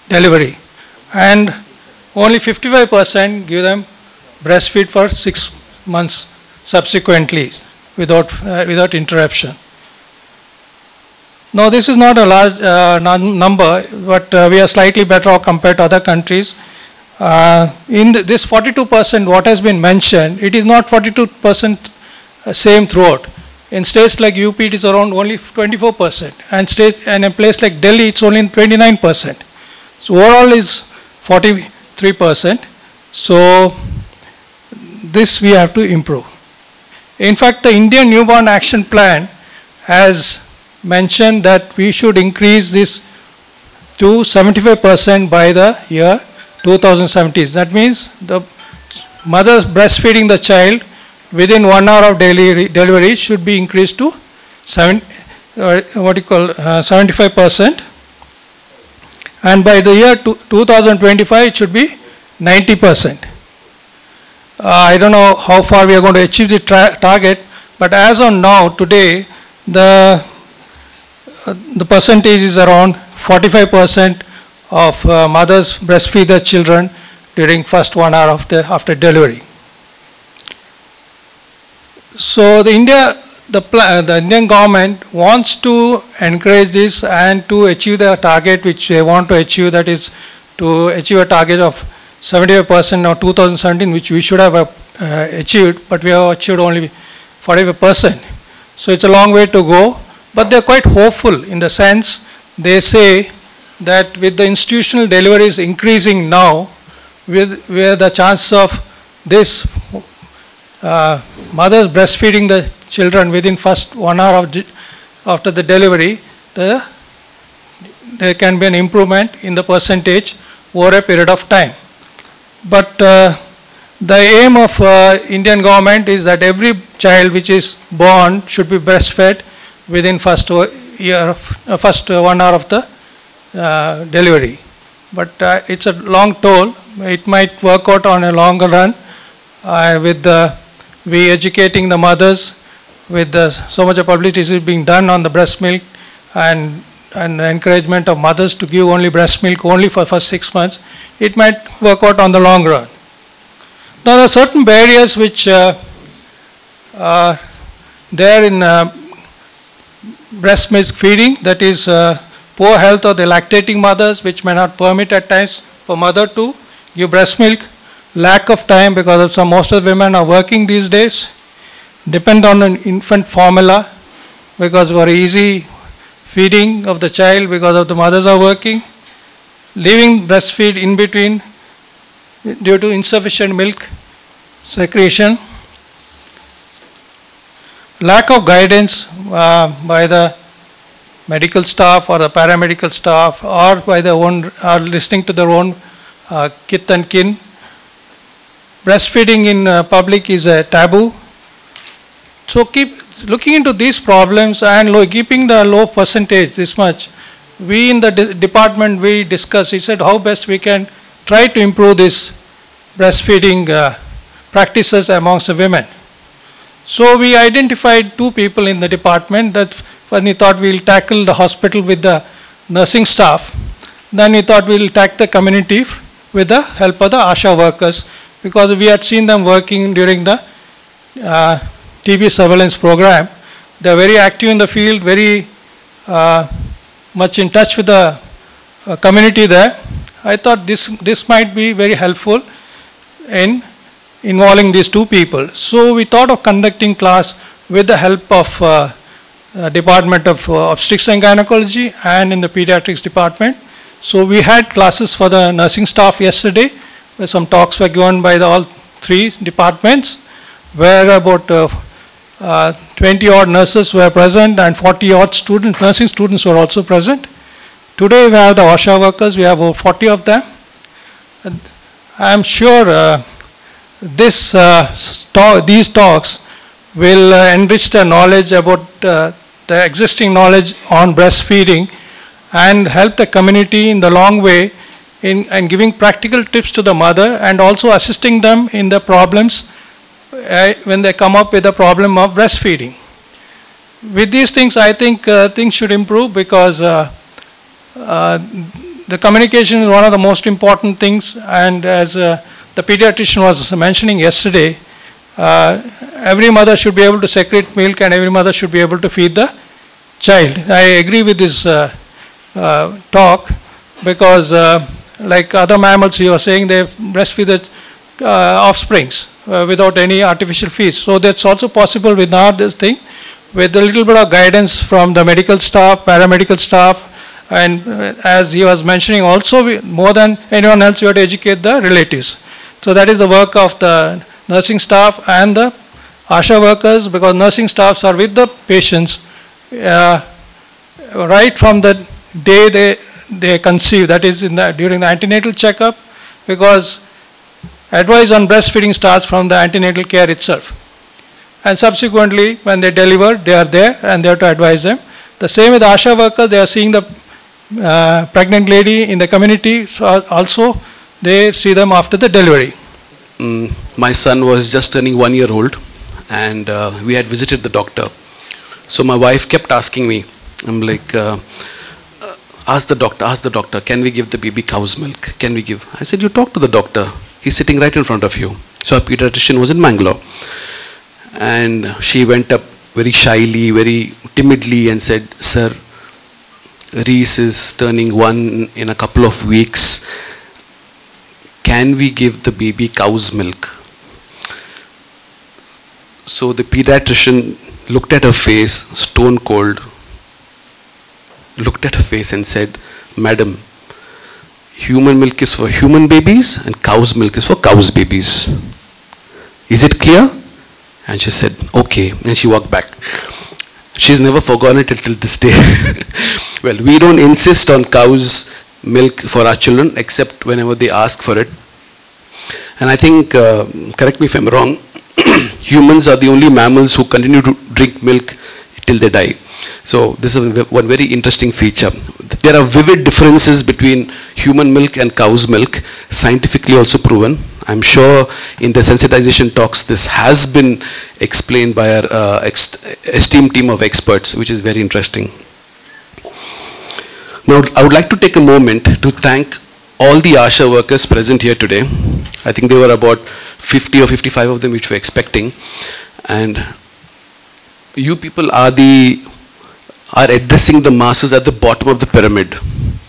delivery, and only 55% give them breastfeed for 6 months subsequently without interruption. Now this is not a large number, but we are slightly better off compared to other countries. In this 42% what has been mentioned, it is not 42% same throughout. In states like UP it is around only 24%, and in a place like Delhi it's only 29%. So overall is 43%. So this we have to improve. In fact, the Indian Newborn Action Plan has mentioned that we should increase this to 75% by the year 2017. That means the mother breastfeeding the child within 1 hour of delivery should be increased to 75%, and by the year 2025 it should be 90%. I don't know how far we are going to achieve the target, but as of now, today, the percentage is around 45% of mothers breastfeed their children during first 1 hour after delivery. So the Indian government wants to encourage this and to achieve the target which they want to achieve, that is to achieve a target of 75% of 2017, which we should have achieved, but we have achieved only 45%. So it's a long way to go, but they're quite hopeful in the sense they say that with the institutional deliveries increasing now, where the chance of this mothers breastfeeding the children within first 1 hour after the delivery, there can be an improvement in the percentage over a period of time. But the aim of Indian government is that every child which is born should be breastfed within first 1 hour of the delivery. But it's a long toll. It might work out on a longer run with we educating the mothers, with so much of publicity is being done on the breast milk and encouragement of mothers to give only breast milk only for first 6 months. It might work out on the long run. Now there are certain barriers which are there in breast milk feeding, that is poor health of the lactating mothers, which may not permit at times for mother to give breast milk, lack of time because of most of the women are working these days, depend on an infant formula because for easy feeding of the child because of the mothers are working, leaving breastfeed in between due to insufficient milk secretion, lack of guidance by the medical staff or the paramedical staff or by their own, or listening to their own kith and kin. Breastfeeding in public is a taboo. So keep looking into these problems and keeping the low percentage this much. We in the department, we discussed, he said how best we can try to improve this breastfeeding practices amongst the women. So we identified 2 people in the department that when we thought we'll tackle the hospital with the nursing staff, then we thought we'll tackle the community with the help of the ASHA workers, because we had seen them working during the TB surveillance program. They are very active in the field, very much in touch with the community there. I thought this might be very helpful in involving these 2 people. So we thought of conducting class with the help of Department of Obstetrics and Gynecology and in the Pediatrics Department. So we had classes for the nursing staff yesterday, where some talks were given by all 3 departments, where about 20 odd nurses were present and 40 odd students, nursing students were also present. Today we have the ASHA workers, we have over 40 of them. I am sure these talks will enrich the knowledge about the existing knowledge on breastfeeding and help the community in the long way in giving practical tips to the mother and also assisting them in the problems when they come up with the problem of breastfeeding. With these things, I think things should improve, because the communication is one of the most important things, and as the pediatrician was mentioning yesterday, every mother should be able to secrete milk and every mother should be able to feed the child. I agree with this talk, because like other mammals, you are saying they breastfeed the offsprings without any artificial feeds. So that's also possible with now this thing, with a little bit of guidance from the medical staff, paramedical staff, and as he was mentioning also, more than anyone else, we have to educate the relatives. So that is the work of the nursing staff and the ASHA workers, because nursing staffs are with the patients right from the day they conceive, that is during the antenatal checkup, because advice on breastfeeding starts from the antenatal care itself. And subsequently, when they deliver, they are there and they have to advise them. The same with ASHA workers, they are seeing the pregnant lady in the community, so also they see them after the delivery. My son was just turning 1 year old, and we had visited the doctor. So my wife kept asking me, I'm like, ask the doctor, can we give the baby cow's milk? Can we give? I said, you talk to the doctor. He's sitting right in front of you. So a pediatrician was in Mangalore. And she went up very shyly, very timidly and said, sir, Reese is turning 1 in a couple of weeks. Can we give the baby cow's milk? So the pediatrician looked at her face, stone cold, looked at her face and said, madam, human milk is for human babies and cow's milk is for cow's babies. Is it clear? And she said, okay. And she walked back. She's never forgotten it till this day. Well, we don't insist on cow's milk for our children except whenever they ask for it. And I think, correct me if I'm wrong, humans are the only mammals who continue to drink milk till they die. So this is one very interesting feature. There are vivid differences between human milk and cow's milk, scientifically also proven. I'm sure in the sensitization talks this has been explained by our esteemed team of experts, which is very interesting. Now I would like to take a moment to thank all the ASHA workers present here today. I think there were about 50 or 55 of them which we're expecting. And you people are addressing the masses at the bottom of the pyramid.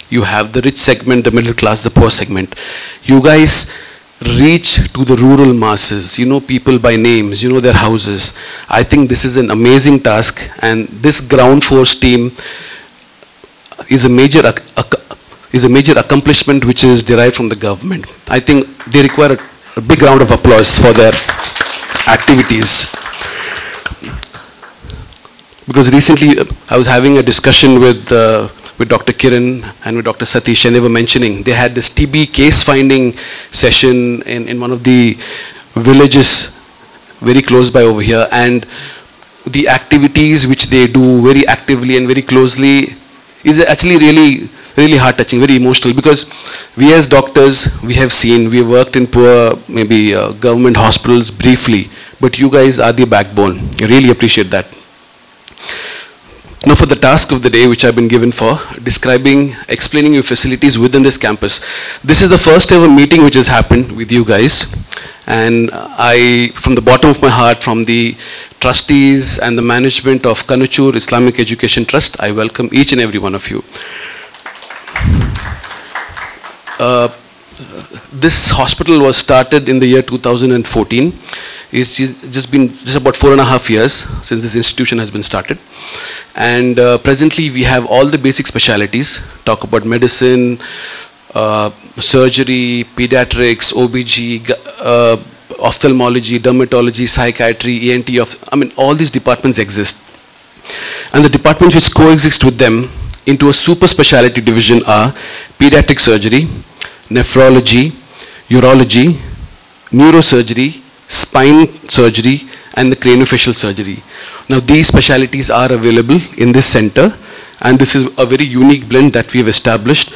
You have the rich segment, the middle class, the poor segment. You guys reach to the rural masses. You know people by names, you know their houses. I think this is an amazing task, and this ground force team is a major accomplishment which is derived from the government. I think they require a big round of applause for their activities. Because recently I was having a discussion with Dr. Kiran and with Dr. Satish, and they were mentioning they had this TB case finding session in one of the villages very close by over here, and the activities which they do very actively and very closely is actually really heart touching, very emotional, because we as doctors, we have seen, we worked in poor maybe government hospitals briefly, but you guys are the backbone. I really appreciate that. Now for the task of the day which I've been given for explaining your facilities within this campus. This is the first ever meeting which has happened with you guys, and I, from the bottom of my heart, from the trustees and the management of Kanuchur Islamic Education Trust, I welcome each and every one of you. This hospital was started in the year 2014. It's just been about 4.5 years since this institution has been started. And presently we have all the basic specialities, talk about medicine, surgery, pediatrics, OBG, ophthalmology, dermatology, psychiatry, ENT, all these departments exist. And the departments which coexist with them into a super specialty division are pediatric surgery, nephrology, urology, neurosurgery, spine surgery, and the craniofacial surgery. Now these specialties are available in this center, and this is a very unique blend that we have established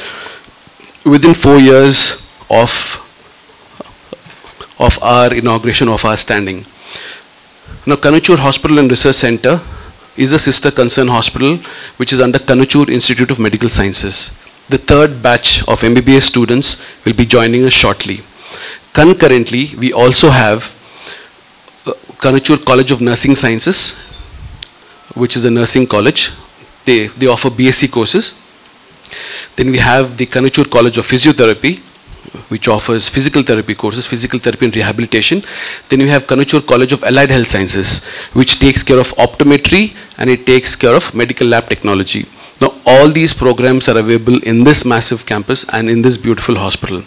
within 4 years of our inauguration, of our standing. Now Kanuchur Hospital and Research Center is a sister concern hospital which is under Kanuchur Institute of Medical Sciences. The third batch of MBBS students will be joining us shortly. Concurrently, we also have Kanuchur College of Nursing Sciences, which is a nursing college. They offer BSc courses. Then we have the Kanuchur College of Physiotherapy, which offers physical therapy courses, physical therapy and rehabilitation. Then we have Kanuchur College of Allied Health Sciences, which takes care of optometry and it takes care of medical lab technology. Now all these programs are available in this massive campus and in this beautiful hospital.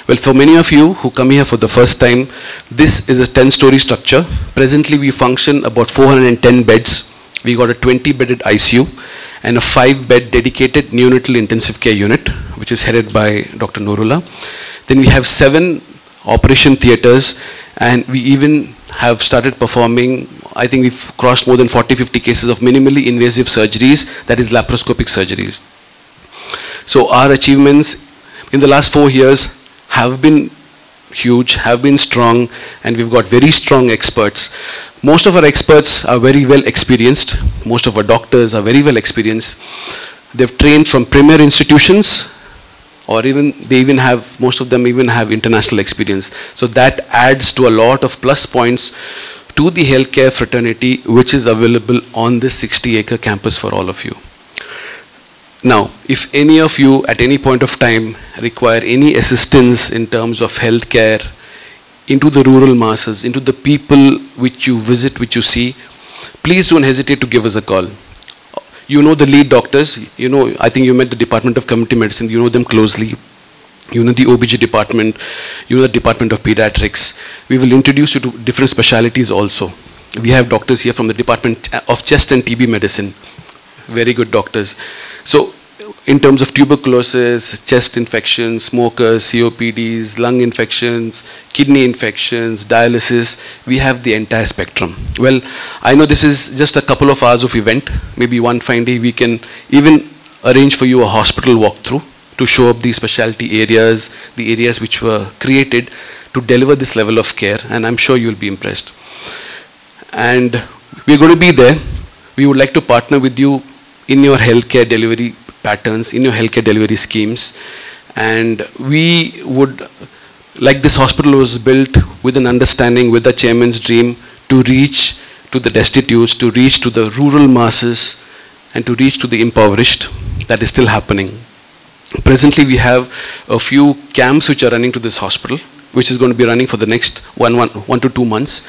Well, for many of you who come here for the first time, this is a 10-story structure. Presently we function about 410 beds. We got a 20-bedded ICU and a 5-bed dedicated neonatal intensive care unit, which is headed by Dr. Nurullah. Then we have 7 operation theaters, and we even have started performing, I think we've crossed more than 40-50 cases of minimally invasive surgeries, that is laparoscopic surgeries. So our achievements in the last 4 years have been huge, have been strong, and we've got very strong experts. Most of our experts are very well experienced. Most of our doctors are very well experienced. They've trained from premier institutions, or most of them even have international experience. So that adds to a lot of plus points to the healthcare fraternity, which is available on this 60-acre campus for all of you. Now, if any of you at any point of time require any assistance in terms of healthcare into the rural masses, into the people which you visit, which you see, please don't hesitate to give us a call. You know the lead doctors, I think you met the Department of Community Medicine, you know them closely. You know the OBG department, you know the Department of Pediatrics. We will introduce you to different specialities also. We have doctors here from the Department of Chest and TB Medicine. Very good doctors. So in terms of tuberculosis, chest infections, smokers, COPDs, lung infections, kidney infections, dialysis, we have the entire spectrum. Well, I know this is just a couple of hours of event. Maybe one fine day we can even arrange for you a hospital walkthrough to show up the specialty areas, the areas which were created to deliver this level of care, and I'm sure you'll be impressed. And we're going to be there. We would like to partner with you in your healthcare delivery patterns, in your healthcare delivery schemes, and we would, like this hospital was built with an understanding, with the chairman's dream, to reach to the destitutes, to reach to the rural masses, and to reach to the impoverished. That is still happening. Presently we have a few camps which are running to this hospital, which is going to be running for the next 1 to 2 months.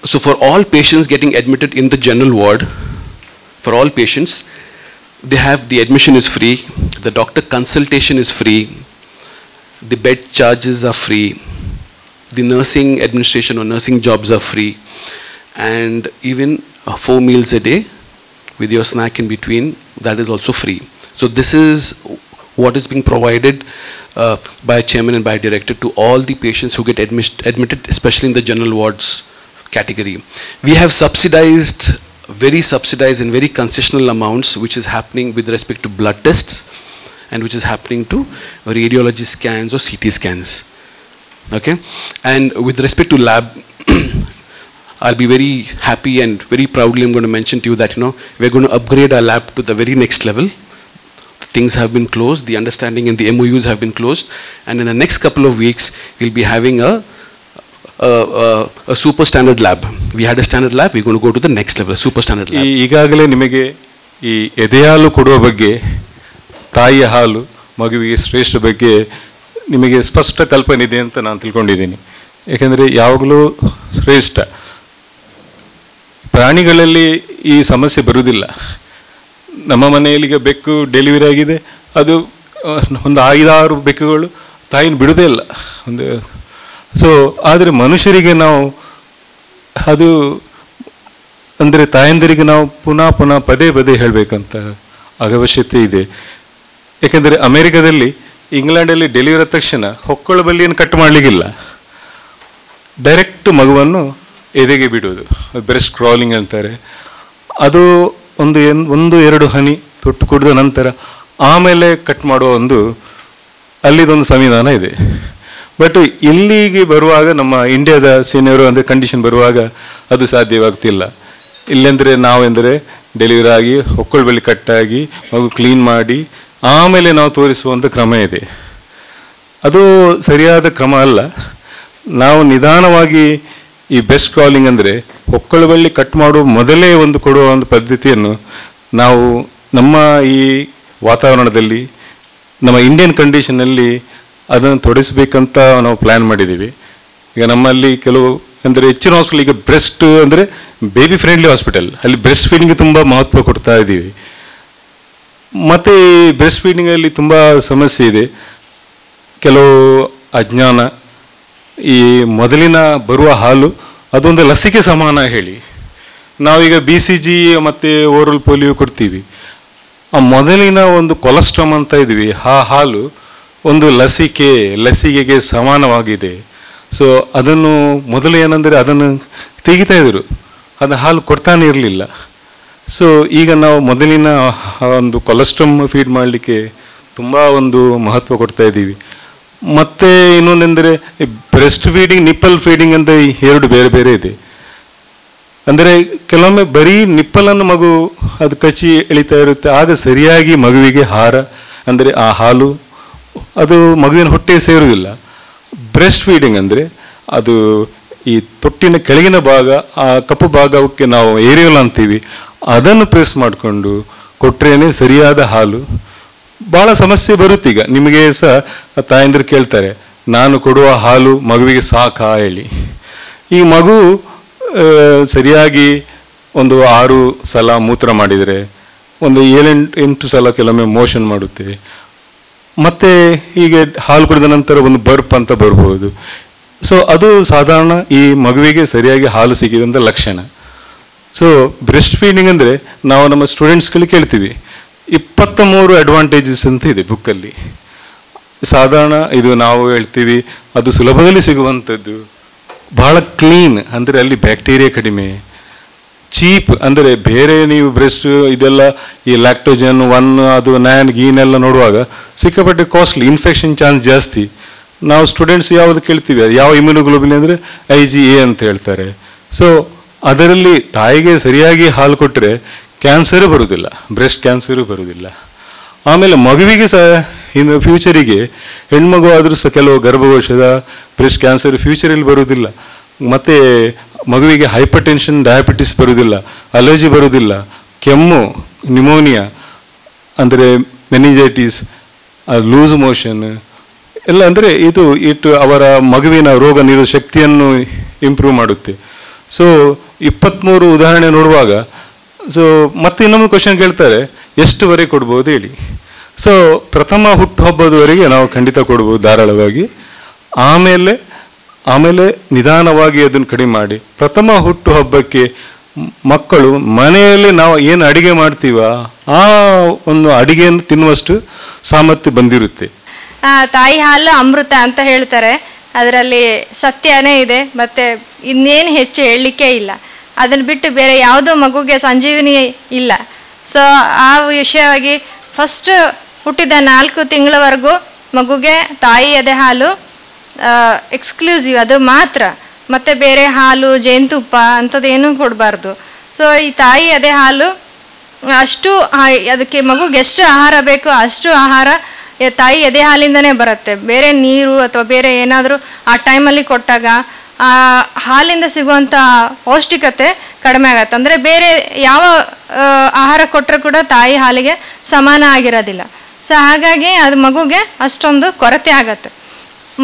So for all patients getting admitted in the general ward, for all patients, the admission is free, the doctor consultation is free, the bed charges are free, the nursing administration or nursing jobs are free, and even 4 meals a day with your snack in between, that is also free. So this is what is being provided by a chairman and by a director to all the patients who get admitted, especially in the general wards category. We have subsidized, very subsidized and very concessional amounts, which is happening with respect to blood tests and which is happening to radiology scans or CT scans. Okay, and with respect to lab, I'll be very happy and very proudly I'm going to mention to you that, we're going to upgrade our lab to the very next level. Things have been closed, the understanding and the MOUs have been closed, and in the next couple of weeks, we'll be having a super standard lab. We had a standard lab, we're going to go to the next level, a super standard lab. ಈಗಾಗಲೇ ನಿಮಗೆ ಈ ಎದೆಹಾಲು ಕೊಡುವ ಬಗ್ಗೆ, ತಾಯಿಯ ಹಾಲು ಮಗುವಿಗೆ ಶ್ರೇಷ್ಠ ಬಗ್ಗೆ ನಿಮಗೆ ಸ್ಪಷ್ಟ ಕಲ್ಪನೆ ಇದೆ ಅಂತ ನಾನು ತಿಳ್ಕೊಂಡಿದ್ದೀನಿ. ಯಾಕೆಂದರೆ ಯಾವಾಗಲೂ ಶ್ರೇಷ್ಠ. ಪ್ರಾಣಿಗಳಲ್ಲಿ ಈ ಸಮಸ್ಯೆ ಬರುವುದಿಲ್ಲ. ನಮ್ಮ ಮನೆಯಲ್ಲಿ ಈಗ ಬೆಕ್ಕು ಡೆಲಿವರಿ ಆಗಿದೆ, ಅದು ಒಂದು 5-6 ಬೆಕ್ಕುಗಳು ತಾಯಿನ ಬಿಡುವುದೇ ಇಲ್ಲ ಒಂದು. ಸೊ ಆದರೆ ಮನುಷ್ಯರಿಗೆ ನಾವು ಅದು ಅಂದರೆ ತಾಯಂದಿರಿಗೆ ನಾವು ಪುನಃ ಪದೇ ಹೇಳಬೇಕಂತ ಅವಶ್ಯಕತೆ ಇದೆ. ಯಾಕೆಂದರೆ ಅಮೆರಿಕದಲ್ಲಿ, ಇಂಗ್ಲೆಂಡಲ್ಲಿ ಡೆಲಿವರಿ ಆದ ತಕ್ಷಣ ಹೊಕ್ಕಳ ಬಳ್ಳಿಯನ್ನು ಕಟ್ ಮಾಡಲಿಕ್ಕಿಲ್ಲ, ಡೈರೆಕ್ಟ್ ಮಗುವನ್ನು ಎದೆಗೆ ಬಿಡುವುದು, ಬ್ರೆಸ್ಟ್ ಕ್ರಾಲಿಂಗ್ ಅಂತಾರೆ. ಅದು 1-2 ಹನಿ ತೊಟ್ಟು ಕುಡಿದ ನಂತರ ಆಮೇಲೆ ಕಟ್ ಮಾಡುವ ಅಲ್ಲಿದೊಂದು ಸಂವಿಧಾನ ಇದೆ. ಬಟ್ ಇಲ್ಲಿಗೆ ಬರುವಾಗ, ನಮ್ಮ ಇಂಡಿಯಾದ ಸೀನಿಯರು ಅಂದರೆ ಕಂಡೀಷನ್ ಬರುವಾಗ ಅದು ಸಾಧ್ಯವಾಗ್ತಿಲ್ಲ. ಇಲ್ಲೆಂದರೆ ನಾವೆಂದರೆ ಡೆಲಿವರಿ ಆಗಿ ಹೊಕ್ಕಳ ಬಳ್ಳಿ ಕಟ್ಟಾಗಿ ಮಗು ಕ್ಲೀನ್ ಮಾಡಿ ಆಮೇಲೆ ನಾವು ತೋರಿಸುವಂಥ ಕ್ರಮ ಇದೆ. ಅದು ಸರಿಯಾದ ಕ್ರಮ ಅಲ್ಲ. ನಾವು ನಿಧಾನವಾಗಿ ಈ ಬೆಸ್ಟ್ ಕ್ರಾಲಿಂಗ್ ಅಂದರೆ ಹೊಕ್ಕಳ ಬಳ್ಳಿ ಕಟ್ ಮಾಡುವ ಮೊದಲೇ ಕೊಡುವ ಒಂದು ಪದ್ಧತಿಯನ್ನು ನಾವು ನಮ್ಮ ಈ ವಾತಾವರಣದಲ್ಲಿ, ನಮ್ಮ ಇಂಡಿಯನ್ ಕಂಡೀಷನಲ್ಲಿ ಅದನ್ನು ತೊಡಗಿಸ್ಬೇಕಂತ ನಾವು ಪ್ಲ್ಯಾನ್ ಮಾಡಿದ್ದೀವಿ. ಈಗ ನಮ್ಮಲ್ಲಿ ಕೆಲವು ಅಂದರೆ ಹೆಚ್ಚಿನ ಹಾಸ್ಪಿಟಲ್, ಈಗ ಬ್ರೆಸ್ಟ್ ಅಂದರೆ ಬೇಬಿ ಫ್ರೆಂಡ್ಲಿ ಹಾಸ್ಪಿಟಲ್, ಅಲ್ಲಿ ಬ್ರೆಸ್ಟ್ ಫೀಡಿಂಗ್ಗೆ ತುಂಬ ಮಹತ್ವ ಕೊಡ್ತಾ ಇದ್ದೀವಿ. ಮತ್ತು ಈ ಬ್ರೆಸ್ಟ್ ಫೀಡಿಂಗಲ್ಲಿ ತುಂಬ ಸಮಸ್ಯೆ ಇದೆ. ಕೆಲವು ಅಜ್ಞಾನ, ಈ ಮೊದಲಿನ ಬರುವ ಹಾಲು ಅದೊಂದು ಲಸಿಕೆ ಸಮಾನ ಹೇಳಿ ನಾವೀಗ BCG ಮತ್ತು ಓರಲ್ ಪೋಲಿಯೋ ಕೊಡ್ತೀವಿ. ಆ ಮೊದಲಿನ ಕೊಲೆಸ್ಟ್ರಾಮ್ ಅಂತ ಇದ್ವಿ, ಆ ಹಾಲು ಒಂದು ಲಸಿಕೆಗೆ ಸಮಾನವಾಗಿದೆ. ಸೊ ಅದನ್ನು ಮೊದಲು ಏನಂದರೆ ಅದನ್ನು ತೆಗಿತಾ ಇದ್ರು, ಅದು ಹಾಲು ಕೊಡ್ತಾನೆ ಇರಲಿಲ್ಲ. ಸೊ ಈಗ ನಾವು ಮೊದಲಿನ ಕೊಲೆಸ್ಟ್ರಾಮ್ ಫೀಡ್ ಮಾಡಲಿಕ್ಕೆ ತುಂಬ ಮಹತ್ವ ಕೊಡ್ತಾ ಇದ್ದೀವಿ. ಮತ್ತು ಇನ್ನೊಂದೆಂದರೆ ಬ್ರೆಸ್ಟ್ ಫೀಡಿಂಗ್, ನಿಪ್ಪಲ್ ಫೀಡಿಂಗ್ ಅಂತ 2 ಬೇರೆ ಇದೆ. ಅಂದರೆ ಕೆಲವೊಮ್ಮೆ ಬರೀ ನಿಪ್ಪಲನ್ನು ಮಗು ಅದು ಕಚ್ಚಿ ಎಳಿತಾ ಇರುತ್ತೆ, ಆಗ ಸರಿಯಾಗಿ ಮಗುವಿಗೆ ಅಂದರೆ ಆ ಹಾಲು ಅದು ಮಗುವಿನ ಹೊಟ್ಟೆ ಸೇರುವುದಿಲ್ಲ. ಬ್ರೆಸ್ಟ್ ಫೀಡಿಂಗ್ ಅಂದರೆ ಅದು ಈ ತೊಟ್ಟಿನ ಕೆಳಗಿನ ಭಾಗ, ಆ ಕಪ್ಪು ಭಾಗಕ್ಕೆ ನಾವು ಏರಿಯೋಲ್ ಅಂತೀವಿ, ಅದನ್ನು ಪ್ರೆಸ್ ಮಾಡಿಕೊಂಡು ಕೊಟ್ಟರೇನೆ ಸರಿಯಾದ ಹಾಲು. ಭಾಳ ಸಮಸ್ಯೆ ಬರುತ್ತೀಗ. ನಿಮಗೆ ಸಹ ತಾಯಂದಿರು ಕೇಳ್ತಾರೆ, ನಾನು ಕೊಡುವ ಹಾಲು ಮಗುವಿಗೆ ಸಾಕಾ ಹೇಳಿ. ಈ ಮಗು ಸರಿಯಾಗಿ 6 ಸಲ ಮೂತ್ರ ಮಾಡಿದರೆ 7-8 ಸಲ ಕೆಲವೊಮ್ಮೆ ಮೋಷನ್ ಮಾಡುತ್ತೆ. ಮತ್ತು ಹೀಗೆ ಹಾಲು ಕುಡಿದ ನಂತರ ಬರ್ಪ್ ಅಂತ ಬರ್ಬೋದು. ಸೊ ಅದು ಸಾಧಾರಣ ಈ ಮಗುವಿಗೆ ಸರಿಯಾಗಿ ಹಾಲು ಸಿಕ್ಕಿದಂಥ ಲಕ್ಷಣ. ಸೊ ಬ್ರೆಸ್ಟ್ ಫೀಡಿಂಗ್ ಅಂದರೆ ನಾವು ನಮ್ಮ ಸ್ಟೂಡೆಂಟ್ಸ್ಗಳಿಗೆ ಕೇಳ್ತೀವಿ, 23 ಅಡ್ವಾಂಟೇಜಸ್ ಅಂತ ಇದೆ ಬುಕ್ಕಲ್ಲಿ. ಸಾಧಾರಣ ಇದು ನಾವು ಹೇಳ್ತೀವಿ, ಅದು ಸುಲಭದಲ್ಲಿ ಸಿಗುವಂಥದ್ದು, ಬಹಳ ಕ್ಲೀನ್ ಅಂದರೆ ಅಲ್ಲಿ ಬ್ಯಾಕ್ಟೀರಿಯಾ ಕಡಿಮೆ, ಚೀಪ್ ಅಂದರೆ ಬೇರೆ ನೀವು ಬ್ರೆಸ್ಟ್ ಇದೆಲ್ಲ ಈ ಲ್ಯಾಕ್ಟೋಜನ್ 1 ಅದು 9 ಗೀನೆಲ್ಲ ನೋಡುವಾಗ ಸಿಕ್ಕಾಪಟ್ಟೆ ಕಾಸ್ಟ್ಲಿ, ಇನ್ಫೆಕ್ಷನ್ ಚಾನ್ಸ್ ಜಾಸ್ತಿ. ನಾವು ಸ್ಟೂಡೆಂಟ್ಸ್ ಯಾವುದು ಕೇಳ್ತೀವಿ, ಯಾವ ಇಮ್ಯುನೋಗ್ಲೋಬಿನ್ ಅಂದರೆ IgA ಅಂತ ಹೇಳ್ತಾರೆ. ಸೊ ಅದರಲ್ಲಿ ತಾಯಿಗೆ ಸರಿಯಾಗಿ ಹಾಲು ಕೊಟ್ಟರೆ ಕ್ಯಾನ್ಸರು ಬರುವುದಿಲ್ಲ, ಬ್ರೆಸ್ಟ್ ಕ್ಯಾನ್ಸರು ಬರುವುದಿಲ್ಲ. ಆಮೇಲೆ ಮಗುವಿಗೆ ಸಹ ಇನ್ನು ಫ್ಯೂಚರಿಗೆ ಹೆಣ್ಮಗು ಆದರೂ ಸಹ ಕೆಲವು ಗರ್ಭಕೋಶದ ಬ್ರೆಸ್ಟ್ ಕ್ಯಾನ್ಸರ್ ಫ್ಯೂಚರಲ್ಲಿ ಬರುವುದಿಲ್ಲ. ಮತ್ತು ಮಗುವಿಗೆ ಹೈಪರ್ ಟೆನ್ಷನ್, ಡಯಾಬಿಟಿಸ್ ಬರುವುದಿಲ್ಲ, ಅಲರ್ಜಿ ಬರುವುದಿಲ್ಲ, ಕೆಮ್ಮು, ನ್ಯೂಮೋನಿಯಾ ಅಂದರೆ ಮೆನಿಂಜೈಟಿಸ್, ಲೂಸ್ ಮೋಷನ್ ಎಲ್ಲ ಅಂದರೆ ಇದು ಅವರ ಮಗುವಿನ ರೋಗ ನಿರೋಧಕ ಶಕ್ತಿಯನ್ನು ಇಂಪ್ರೂವ್ ಮಾಡುತ್ತೆ. ಸೊ 23 ಉದಾಹರಣೆ ನೋಡುವಾಗ ಸೊ ಮತ್ತೆ ಇನ್ನೊಂದು ಕ್ವಶನ್ ಕೇಳ್ತಾರೆ, ಎಷ್ಟುವರೆಗೆ ಕೊಡ್ಬೋದು ಹೇಳಿ. ಸೊ ಪ್ರಥಮ ಹುಟ್ಟುಹಬ್ಬದವರೆಗೆ ನಾವು ಖಂಡಿತ ಕೊಡ್ಬೋದು ಧಾರಾಳವಾಗಿ. ಆಮೇಲೆ ಆಮೇಲೆ ನಿಧಾನವಾಗಿ ಅದನ್ನು ಕಡಿಮೆ ಮಾಡಿ ಪ್ರಥಮ ಹುಟ್ಟು ಹಬ್ಬಕ್ಕೆ ಮಕ್ಕಳು ಮನೆಯಲ್ಲಿ ನಾವು ಏನು ಅಡಿಗೆ ಮಾಡ್ತೀವ ಆ ಒಂದು ಅಡಿಗೆಯನ್ನು ತಿನ್ನುವಷ್ಟು ಸಾಮರ್ಥ್ಯ ಬಂದಿರುತ್ತೆ. ತಾಯಿ ಹಾಲು ಅಮೃತ ಅಂತ ಹೇಳ್ತಾರೆ, ಅದರಲ್ಲಿ ಸತ್ಯನೇ ಇದೆ, ಮತ್ತೆ ಇನ್ನೇನು ಹೆಚ್ಚು ಹೇಳಲಿಕ್ಕೆ ಇಲ್ಲ. ಅದನ್ನು ಬಿಟ್ಟು ಬೇರೆ ಯಾವುದೋ ಮಗುಗೆ ಸಂಜೀವಿನಿ ಇಲ್ಲ. ಸೊ ಆ ವಿಷಯವಾಗಿ ಫಸ್ಟ್ ಹುಟ್ಟಿದ 4 ತಿಂಗಳವರೆಗೂ ಮಗುಗೆ ತಾಯಿ ಎದೆ ಹಾಲು ಎಕ್ಸ್ಕ್ಲೂಸಿವ್, ಅದು ಮಾತ್ರ. ಮತ್ತು ಬೇರೆ ಹಾಲು ಜೇನುತುಪ್ಪ ಅಂಥದ್ದೇನೂ ಕೊಡಬಾರ್ದು. ಸೊ ಈ ತಾಯಿ ಎದೆ ಹಾಲು ಅಷ್ಟು ಅದಕ್ಕೆ ಮಗುಗೆ ಎಷ್ಟು ಆಹಾರ ಬೇಕೋ ಅಷ್ಟು ಆಹಾರ ತಾಯಿ ಎದೆ ಹಾಲಿಂದನೇ ಬರುತ್ತೆ. ಬೇರೆ ನೀರು ಅಥವಾ ಬೇರೆ ಏನಾದರೂ ಆ ಟೈಮಲ್ಲಿ ಕೊಟ್ಟಾಗ ಆ ಹಾಲಿಂದ ಸಿಗುವಂಥ ಪೌಷ್ಟಿಕತೆ ಕಡಿಮೆ ಆಗತ್ತೆ. ಅಂದರೆ ಬೇರೆ ಯಾವ ಆಹಾರ ಕೊಟ್ಟರೆ ಕೂಡ ತಾಯಿ ಹಾಲಿಗೆ ಸಮಾನ ಆಗಿರೋದಿಲ್ಲ. ಸೊ ಹಾಗಾಗಿ ಅದು ಮಗುಗೆ ಅಷ್ಟೊಂದು ಕೊರತೆ ಆಗತ್ತೆ.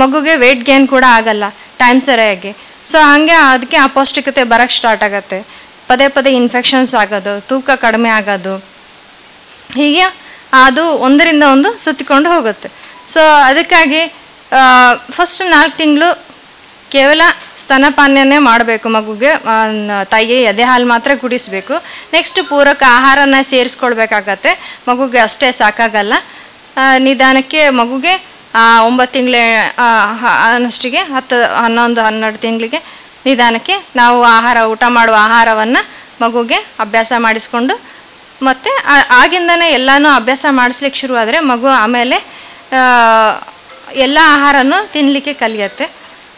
ಮಗುಗೆ ವೆಯ್ಟ್ ಗೇನ್ ಕೂಡ ಆಗಲ್ಲ ಟೈಮ್ ಸರಿಯಾಗಿ. ಸೊ ಹಾಗೆ ಅದಕ್ಕೆ ಅಪೌಷ್ಟಿಕತೆ ಬರೋಕ್ಕೆ ಸ್ಟಾರ್ಟ್ ಆಗುತ್ತೆ. ಪದೇ ಪದೇ ಇನ್ಫೆಕ್ಷನ್ಸ್ ಆಗೋದು, ತೂಕ ಕಡಿಮೆ ಆಗೋದು, ಹೀಗೆ ಅದು ಒಂದರಿಂದ ಒಂದು ಸುತ್ತಿಕೊಂಡು ಹೋಗುತ್ತೆ. ಸೊ ಅದಕ್ಕಾಗಿ ಫಸ್ಟ್ 4 ತಿಂಗಳು ಕೇವಲ ಸ್ತನಪಾನನೇ ಮಾಡಬೇಕು ಮಗುಗೆ, ತಾಯಿಗೆ ಎದೆ ಹಾಲು ಮಾತ್ರ ಕುಡಿಸ್ಬೇಕು. ನೆಕ್ಸ್ಟ್ ಪೂರಕ ಆಹಾರನ ಸೇರಿಸ್ಕೊಳ್ಬೇಕಾಗತ್ತೆ. ಮಗುಗೆ ಅಷ್ಟೇ ಸಾಕಾಗಲ್ಲ. ನಿಧಾನಕ್ಕೆ ಮಗುಗೆ 9 ತಿಂಗಳ ಅನ್ನಷ್ಟಿಗೆ 10, 11, 12 ತಿಂಗಳಿಗೆ ನಿಧಾನಕ್ಕೆ ನಾವು ಊಟ ಮಾಡುವ ಆಹಾರವನ್ನು ಮಗುಗೆ ಅಭ್ಯಾಸ ಮಾಡಿಸ್ಕೊಂಡು ಮತ್ತು ಆಗಿಂದನೇ ಎಲ್ಲನೂ ಅಭ್ಯಾಸ ಮಾಡಿಸ್ಲಿಕ್ಕೆ ಶುರುವಾದರೆ ಮಗು ಆಮೇಲೆ ಎಲ್ಲ ಆಹಾರನೂ ತಿನ್ನಲಿಕ್ಕೆ ಕಲಿಯುತ್ತೆ.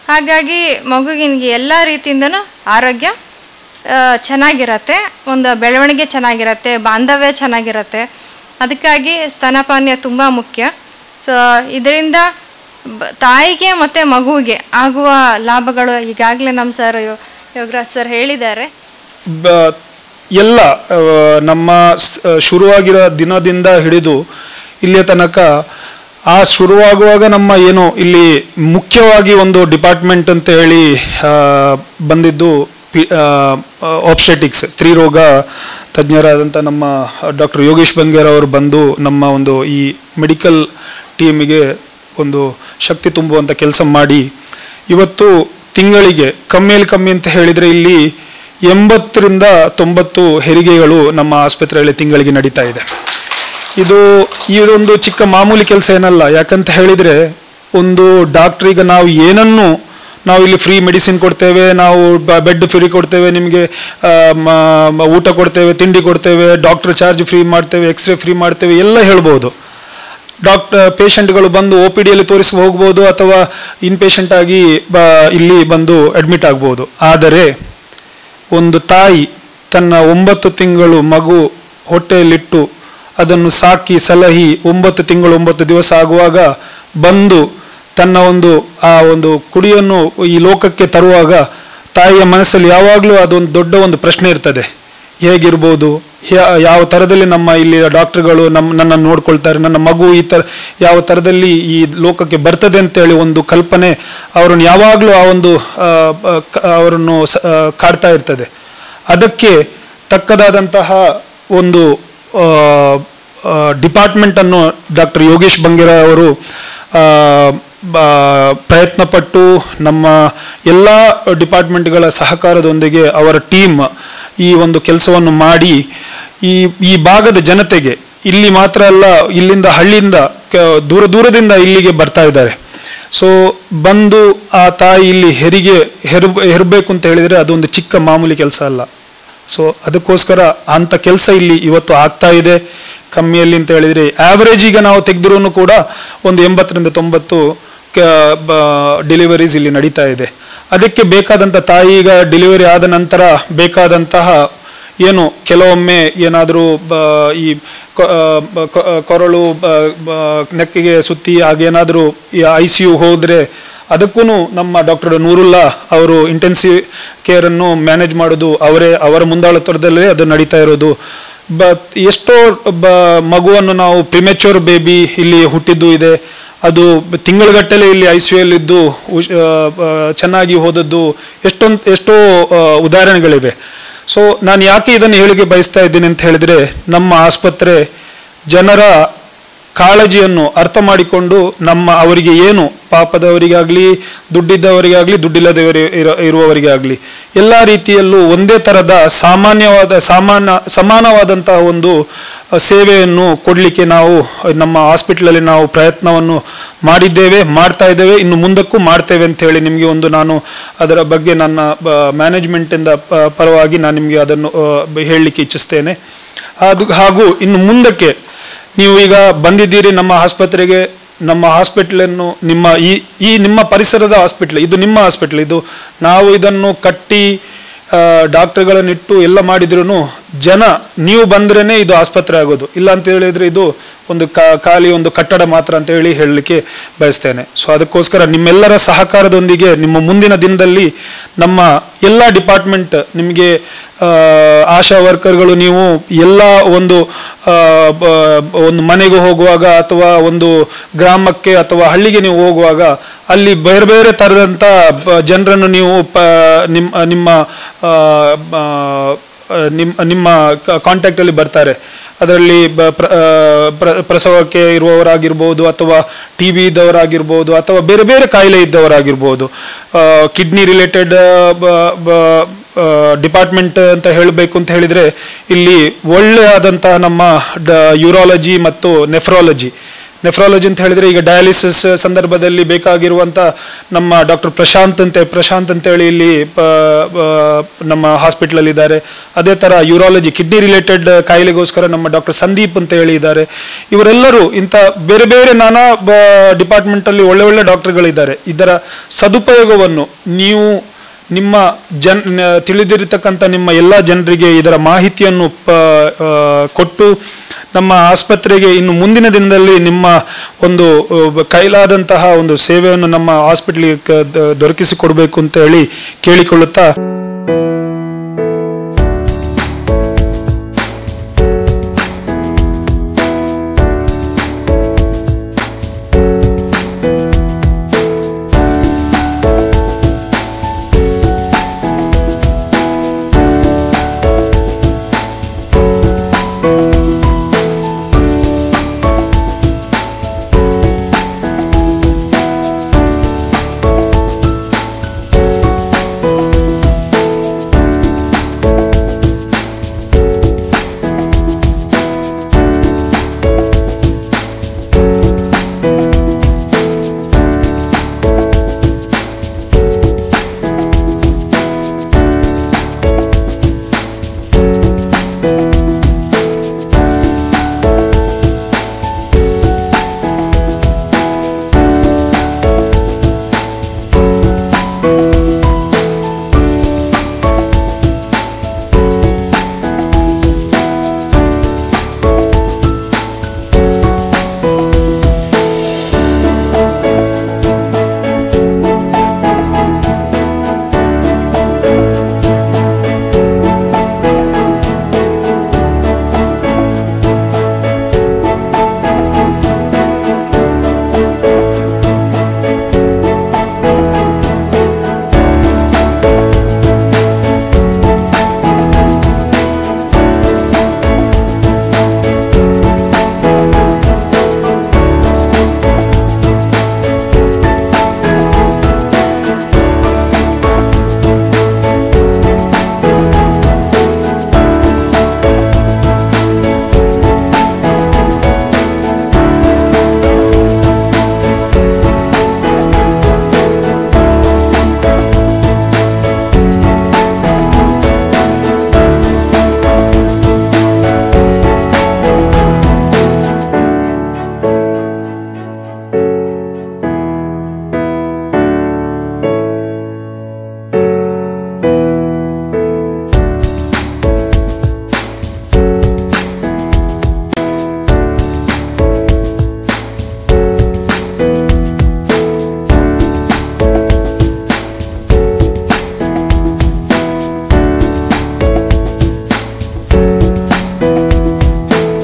ಹಾಗಾಗಿ ಮಗುವಿಗೆ ಎಲ್ಲ ರೀತಿಯಿಂದನೂ ಆರೋಗ್ಯ ಚೆನ್ನಾಗಿರತ್ತೆ, ಒಂದು ಬೆಳವಣಿಗೆ ಚೆನ್ನಾಗಿರತ್ತೆ, ಬಾಂಧವ್ಯ ಚೆನ್ನಾಗಿರತ್ತೆ. ಅದಕ್ಕಾಗಿ ಸ್ತನಪಾನ ತುಂಬ ಮುಖ್ಯ. ಸೊ ಇದರಿಂದ ತಾಯಿಗೆ ಮತ್ತು ಮಗುವಿಗೆ ಆಗುವ ಲಾಭಗಳು ಈಗಾಗಲೇ ನಮ್ಮ ಸರ್ ಯೋಗರಾಜ್ ಸರ್ ಹೇಳಿದ್ದಾರೆ. ಎಲ್ಲ ನಮ್ಮ ಶುರುವಾಗಿರೋ ದಿನದಿಂದ ಹಿಡಿದು ಇಲ್ಲಿಯ ತನಕ ಆ ಶುರುವಾಗುವಾಗ ನಮ್ಮ ಏನು ಇಲ್ಲಿ ಮುಖ್ಯವಾಗಿ ಒಂದು ಡಿಪಾರ್ಟ್ಮೆಂಟ್ ಅಂತ ಹೇಳಿ ಬಂದಿದ್ದು ಆಬ್ಸ್ಟೆಟಿಕ್ಸ್, ಸ್ತ್ರೀರೋಗ ತಜ್ಞರಾದಂಥ ನಮ್ಮ ಡಾಕ್ಟರ್ ಯೋಗೇಶ್ ಬಂಗೇರ್ ಅವರು ಬಂದು ನಮ್ಮ ಒಂದು ಈ ಮೆಡಿಕಲ್ ಟೀಮಿಗೆ ಒಂದು ಶಕ್ತಿ ತುಂಬುವಂಥ ಕೆಲಸ ಮಾಡಿ ಇವತ್ತು ತಿಂಗಳಿಗೆ ಕಮ್ಮಿ ಅಂತ ಹೇಳಿದರೆ ಇಲ್ಲಿ 80ರಿಂದ 90 ಹೆರಿಗೆಗಳು ನಮ್ಮ ಆಸ್ಪತ್ರೆಯಲ್ಲಿ ತಿಂಗಳಿಗೆ ನಡೀತಾ ಇದೆ. ಇದೊಂದು ಚಿಕ್ಕ ಮಾಮೂಲಿ ಕೆಲಸ ಏನಲ್ಲ. ಯಾಕಂತ ಹೇಳಿದರೆ ಒಂದು ಡಾಕ್ಟ್ರಿಗೆ ನಾವು ಏನನ್ನು ನಾವು ಇಲ್ಲಿ ಫ್ರೀ ಮೆಡಿಸಿನ್ ಕೊಡ್ತೇವೆ, ನಾವು ಬೆಡ್ ಫ್ರೀ ಕೊಡ್ತೇವೆ, ನಿಮಗೆ ಊಟ ಕೊಡ್ತೇವೆ, ತಿಂಡಿ ಕೊಡ್ತೇವೆ, ಡಾಕ್ಟರ್ ಚಾರ್ಜ್ ಫ್ರೀ ಮಾಡ್ತೇವೆ, ಎಕ್ಸ್ರೇ ಫ್ರೀ ಮಾಡ್ತೇವೆ ಎಲ್ಲ ಹೇಳ್ಬೋದು. ಪೇಷಂಟ್ಗಳು ಬಂದು ಒ ಪಿ ಡಿಯಲ್ಲಿ ತೋರಿಸಿ ಹೋಗ್ಬೋದು ಅಥವಾ ಇನ್ಪೇಷಂಟ್ ಆಗಿ ಇಲ್ಲಿ ಬಂದು ಅಡ್ಮಿಟ್ ಆಗ್ಬೋದು. ಆದರೆ ಒಂದು ತಾಯಿ ತನ್ನ 9 ತಿಂಗಳು ಮಗು ಹೊಟ್ಟೆಯಲ್ಲಿಟ್ಟು ಅದನ್ನು ಸಾಕಿ ಸಲಹಿ 9 ತಿಂಗಳು 9 ದಿವಸ ಆಗುವಾಗ ಬಂದು ತನ್ನ ಒಂದು ಕುಡಿಯನ್ನು ಈ ಲೋಕಕ್ಕೆ ತರುವಾಗ ತಾಯಿಯ ಮನಸ್ಸಲ್ಲಿ ಯಾವಾಗಲೂ ಅದೊಂದು ದೊಡ್ಡ ಒಂದು ಪ್ರಶ್ನೆ ಇರ್ತದೆ. ಹೇಗಿರ್ಬೋದು, ಯಾವ ಥರದಲ್ಲಿ ನಮ್ಮ ಇಲ್ಲಿ ಡಾಕ್ಟರ್ಗಳು ನನ್ನನ್ನು ನೋಡ್ಕೊಳ್ತಾರೆ, ನನ್ನ ಮಗು ಯಾವ ಥರದಲ್ಲಿ ಈ ಲೋಕಕ್ಕೆ ಬರ್ತದೆ ಅಂತೇಳಿ ಒಂದು ಕಲ್ಪನೆ ಅವರನ್ನು ಯಾವಾಗಲೂ ಅವರನ್ನು ಕಾಡ್ತಾ ಇರ್ತದೆ. ಅದಕ್ಕೆ ತಕ್ಕದಾದಂತಹ ಒಂದು ಡಿಪಾರ್ಟ್ಮೆಂಟನ್ನು ಡಾಕ್ಟರ್ ಯೋಗೇಶ್ ಬಂಗೇರ ಅವರು ಪ್ರಯತ್ನಪಟ್ಟು ನಮ್ಮ ಎಲ್ಲ ಡಿಪಾರ್ಟ್ಮೆಂಟ್ಗಳ ಸಹಕಾರದೊಂದಿಗೆ ಅವರ ಟೀಮ್ ಈ ಒಂದು ಕೆಲಸವನ್ನು ಮಾಡಿ ಈ ಭಾಗದ ಜನತೆಗೆ, ಇಲ್ಲಿ ಮಾತ್ರ ಅಲ್ಲ, ಇಲ್ಲಿಂದ ಹಳ್ಳಿಯಿಂದ ದೂರದಿಂದ ಇಲ್ಲಿಗೆ ಬರ್ತಾ ಇದ್ದಾರೆ. ಸೊ ಬಂದು ಆ ತಾಯಿ ಇಲ್ಲಿ ಹೆರಬೇಕು ಅಂತ ಹೇಳಿದರೆ ಅದೊಂದು ಚಿಕ್ಕ ಮಾಮೂಲಿ ಕೆಲಸ ಅಲ್ಲ. ಸೊ ಅದಕ್ಕೋಸ್ಕರ ಅಂಥ ಕೆಲಸ ಇಲ್ಲಿ ಇವತ್ತು ಆಗ್ತಾ ಇದೆ. ಕಮ್ಮಿಯಲ್ಲಿ ಅಂತ ಹೇಳಿದರೆ ಆವ್ರೇಜ್ ಈಗ ನಾವು ತೆಗೆದ್ರೂ ಕೂಡ ಒಂದು 80ರಿಂದ 90 ಡೆಲಿವರೀಸ್ ಇಲ್ಲಿ ನಡೀತಾ ಇದೆ. ಅದಕ್ಕೆ ಬೇಕಾದಂಥ ತಾಯಿ ಈಗ ಡೆಲಿವರಿ ಆದ ನಂತರ ಬೇಕಾದಂತಹ ಏನು ಕೆಲವೊಮ್ಮೆ ಏನಾದರೂ ಈ ಕೊರಳು ನೆಕ್ಕಿಗೆ ಸುತ್ತಿ ಹಾಗೇನಾದರೂ ICU ಹೋದರೆ ಅದಕ್ಕೂ ನಮ್ಮ ಡಾಕ್ಟರ್ ನೂರುಲ್ಲಾ ಅವರು ಇಂಟೆನ್ಸಿವ್ ಕೇರನ್ನು ಮ್ಯಾನೇಜ್ ಮಾಡೋದು ಅವರ ಮುಂದಾಳತ್ವದಲ್ಲೇ ಅದು ನಡೀತಾ ಇರೋದು. ಎಷ್ಟೋ ಮಗುವನ್ನು ನಾವು ಪ್ರಿಮೆಚೂರ್ ಬೇಬಿ ಇಲ್ಲಿ ಹುಟ್ಟಿದ್ದು ಇದೆ, ಅದು ತಿಂಗಳುಗಟ್ಟಲೆ ಇಲ್ಲಿ ICU ಇದ್ದು ಚೆನ್ನಾಗಿ ಹೋದದ್ದು ಎಷ್ಟೋ ಉದಾಹರಣೆಗಳಿವೆ. ಸೊ ನಾನು ಯಾಕೆ ಇದನ್ನು ಹೇಳಿಕೆ ಬಯಸ್ತಾ ಇದ್ದೀನಿ ಅಂತ ಹೇಳಿದರೆ, ನಮ್ಮ ಆಸ್ಪತ್ರೆ ಜನರ ಕಾಳಜಿಯನ್ನು ಅರ್ಥ ಮಾಡಿಕೊಂಡು ಅವರಿಗೆ ಏನು ಪಾಪದವರಿಗಾಗ್ಲಿ ದುಡ್ಡಿದ್ದವರಿಗಾಗ್ಲಿ ದುಡ್ಡಿಲ್ಲದವರಿ ಇರುವವರಿಗಾಗ್ಲಿ ಎಲ್ಲ ರೀತಿಯಲ್ಲೂ ಒಂದೇ ತರದ ಸಮಾನವಾದಂತಹ ಒಂದು ಸೇವೆಯನ್ನು ಕೊಡಲಿಕ್ಕೆ ನಾವು ನಮ್ಮ ಹಾಸ್ಪಿಟಲಲ್ಲಿ ನಾವು ಪ್ರಯತ್ನವನ್ನು ಮಾಡಿದ್ದೇವೆ, ಮಾಡ್ತಾ ಇದ್ದೇವೆ, ಇನ್ನು ಮುಂದಕ್ಕೂ ಮಾಡ್ತೇವೆ ಅಂತ ಹೇಳಿ ನಿಮಗೆ ಒಂದು ನಾನು ಅದರ ಬಗ್ಗೆ ನನ್ನ ಮ್ಯಾನೇಜ್ಮೆಂಟಿಂದ ಪರವಾಗಿ ನಾನು ನಿಮಗೆ ಅದನ್ನು ಹೇಳಲಿಕ್ಕೆ ಇಚ್ಛಿಸ್ತೇನೆ. ಹಾಗೂ ಇನ್ನು ಮುಂದಕ್ಕೆ ನೀವು ಈಗ ಬಂದಿದ್ದೀರಿ ನಮ್ಮ ಆಸ್ಪತ್ರೆಗೆ, ನಮ್ಮ ಹಾಸ್ಪಿಟ್ಲನ್ನು ನಿಮ್ಮ ಪರಿಸರದ ಹಾಸ್ಪಿಟ್ಲ್, ಇದು ನಿಮ್ಮ ಹಾಸ್ಪಿಟ್ಲ್, ಇದು ನಾವು ಇದನ್ನು ಕಟ್ಟಿ ಡಾಕ್ಟರ್ಗಳನ್ನಿಟ್ಟು ಎಲ್ಲ ಮಾಡಿದ್ರು ನೀವು ಬಂದ್ರೇನೆ ಇದು ಆಸ್ಪತ್ರೆ ಆಗೋದು, ಇಲ್ಲ ಅಂತ ಹೇಳಿದ್ರೆ ಇದು ಒಂದು ಖಾಲಿ ಒಂದು ಕಟ್ಟಡ ಮಾತ್ರ ಅಂತ ಹೇಳಲಿಕ್ಕೆ ಬಯಸ್ತೇನೆ. ಸೊ ಅದಕ್ಕೋಸ್ಕರ ನಿಮ್ಮೆಲ್ಲರ ಸಹಕಾರದೊಂದಿಗೆ ನಿಮ್ಮ ಮುಂದಿನ ದಿನದಲ್ಲಿ ನಮ್ಮ ಎಲ್ಲ ಡಿಪಾರ್ಟ್ಮೆಂಟ್ ನಿಮಗೆ ಆಶಾ ವರ್ಕರ್ಗಳು ನೀವು ಎಲ್ಲ ಒಂದು ಮನೆಗೆ ಹೋಗುವಾಗ ಅಥವಾ ಒಂದು ಗ್ರಾಮಕ್ಕೆ ಅಥವಾ ಹಳ್ಳಿಗೆ ನೀವು ಹೋಗುವಾಗ ಅಲ್ಲಿ ಬೇರೆ ಬೇರೆ ತರದಂತ ಜನರನ್ನು ನೀವು ನಿಮ್ಮ ಕಾಂಟ್ಯಾಕ್ಟ್ ಅಲ್ಲಿ ಬರ್ತಾರೆ. ಅದರಲ್ಲಿ ಪ್ರಸವಕ್ಕೆ ಇರುವವರಾಗಿರ್ಬೋದು ಅಥವಾ TB ಇದ್ದವರಾಗಿರ್ಬೋದು ಅಥವಾ ಬೇರೆ ಬೇರೆ ಕಾಯಿಲೆ ಇದ್ದವರಾಗಿರ್ಬೋದು. ಕಿಡ್ನಿ ರಿಲೇಟೆಡ್ ಡಿಪಾರ್ಟ್ಮೆಂಟ್ ಅಂತ ಹೇಳಬೇಕು ಅಂತ ಹೇಳಿದ್ರೆ ಇಲ್ಲಿ ಒಳ್ಳೆಯಾದಂತಹ ನಮ್ಮ ಯೂರಾಲಜಿ ಮತ್ತು ನೆಫ್ರಾಲಜಿ ಅಂತ ಹೇಳಿದ್ರೆ ಈಗ ಡಯಾಲಿಸಿಸ್ ಸಂದರ್ಭದಲ್ಲಿ ಬೇಕಾಗಿರುವಂತ ನಮ್ಮ ಡಾಕ್ಟರ್ ಪ್ರಶಾಂತ್ ಅಂತ ಹೇಳಿ ಇಲ್ಲಿ ನಮ್ಮ ಹಾಸ್ಪಿಟಲ್ ಅಲ್ಲಿ ಇದ್ದಾರೆ. ಅದೇ ತರ ಯೂರಾಲಜಿ ಕಿಡ್ನಿ ರಿಲೇಟೆಡ್ ಕಾಯಿಲೆಗೋಸ್ಕರ ನಮ್ಮ ಡಾಕ್ಟರ್ ಸಂದೀಪ್ ಅಂತ ಹೇಳಿ ಇದ್ದಾರೆ. ಇವರೆಲ್ಲರೂ ಇಂಥ ಬೇರೆ ಬೇರೆ ನಾನಾ ಡಿಪಾರ್ಟ್ಮೆಂಟ್ ಅಲ್ಲಿ ಒಳ್ಳೆ ಡಾಕ್ಟರ್ಗಳಿದ್ದಾರೆ. ಇದರ ಸದುಪಯೋಗವನ್ನು ನೀವು ನಿಮ್ಮ ತಿಳಿದಿರತಕ್ಕಂಥ ನಿಮ್ಮ ಎಲ್ಲ ಜನರಿಗೆ ಇದರ ಮಾಹಿತಿಯನ್ನು ಕೊಟ್ಟು ನಮ್ಮ ಆಸ್ಪತ್ರೆಗೆ ಇನ್ನು ಮುಂದಿನ ದಿನದಲ್ಲಿ ನಿಮ್ಮ ಒಂದು ಕೈಲಾದಂತಹ ಒಂದು ಸೇವೆಯನ್ನು ನಮ್ಮ ಹಾಸ್ಪಿಟಲ್ಗೆ ದೊರಕಿಸಿಕೊಡ್ಬೇಕು ಅಂತ ಹೇಳಿ ಕೇಳಿಕೊಳ್ಳುತ್ತಾ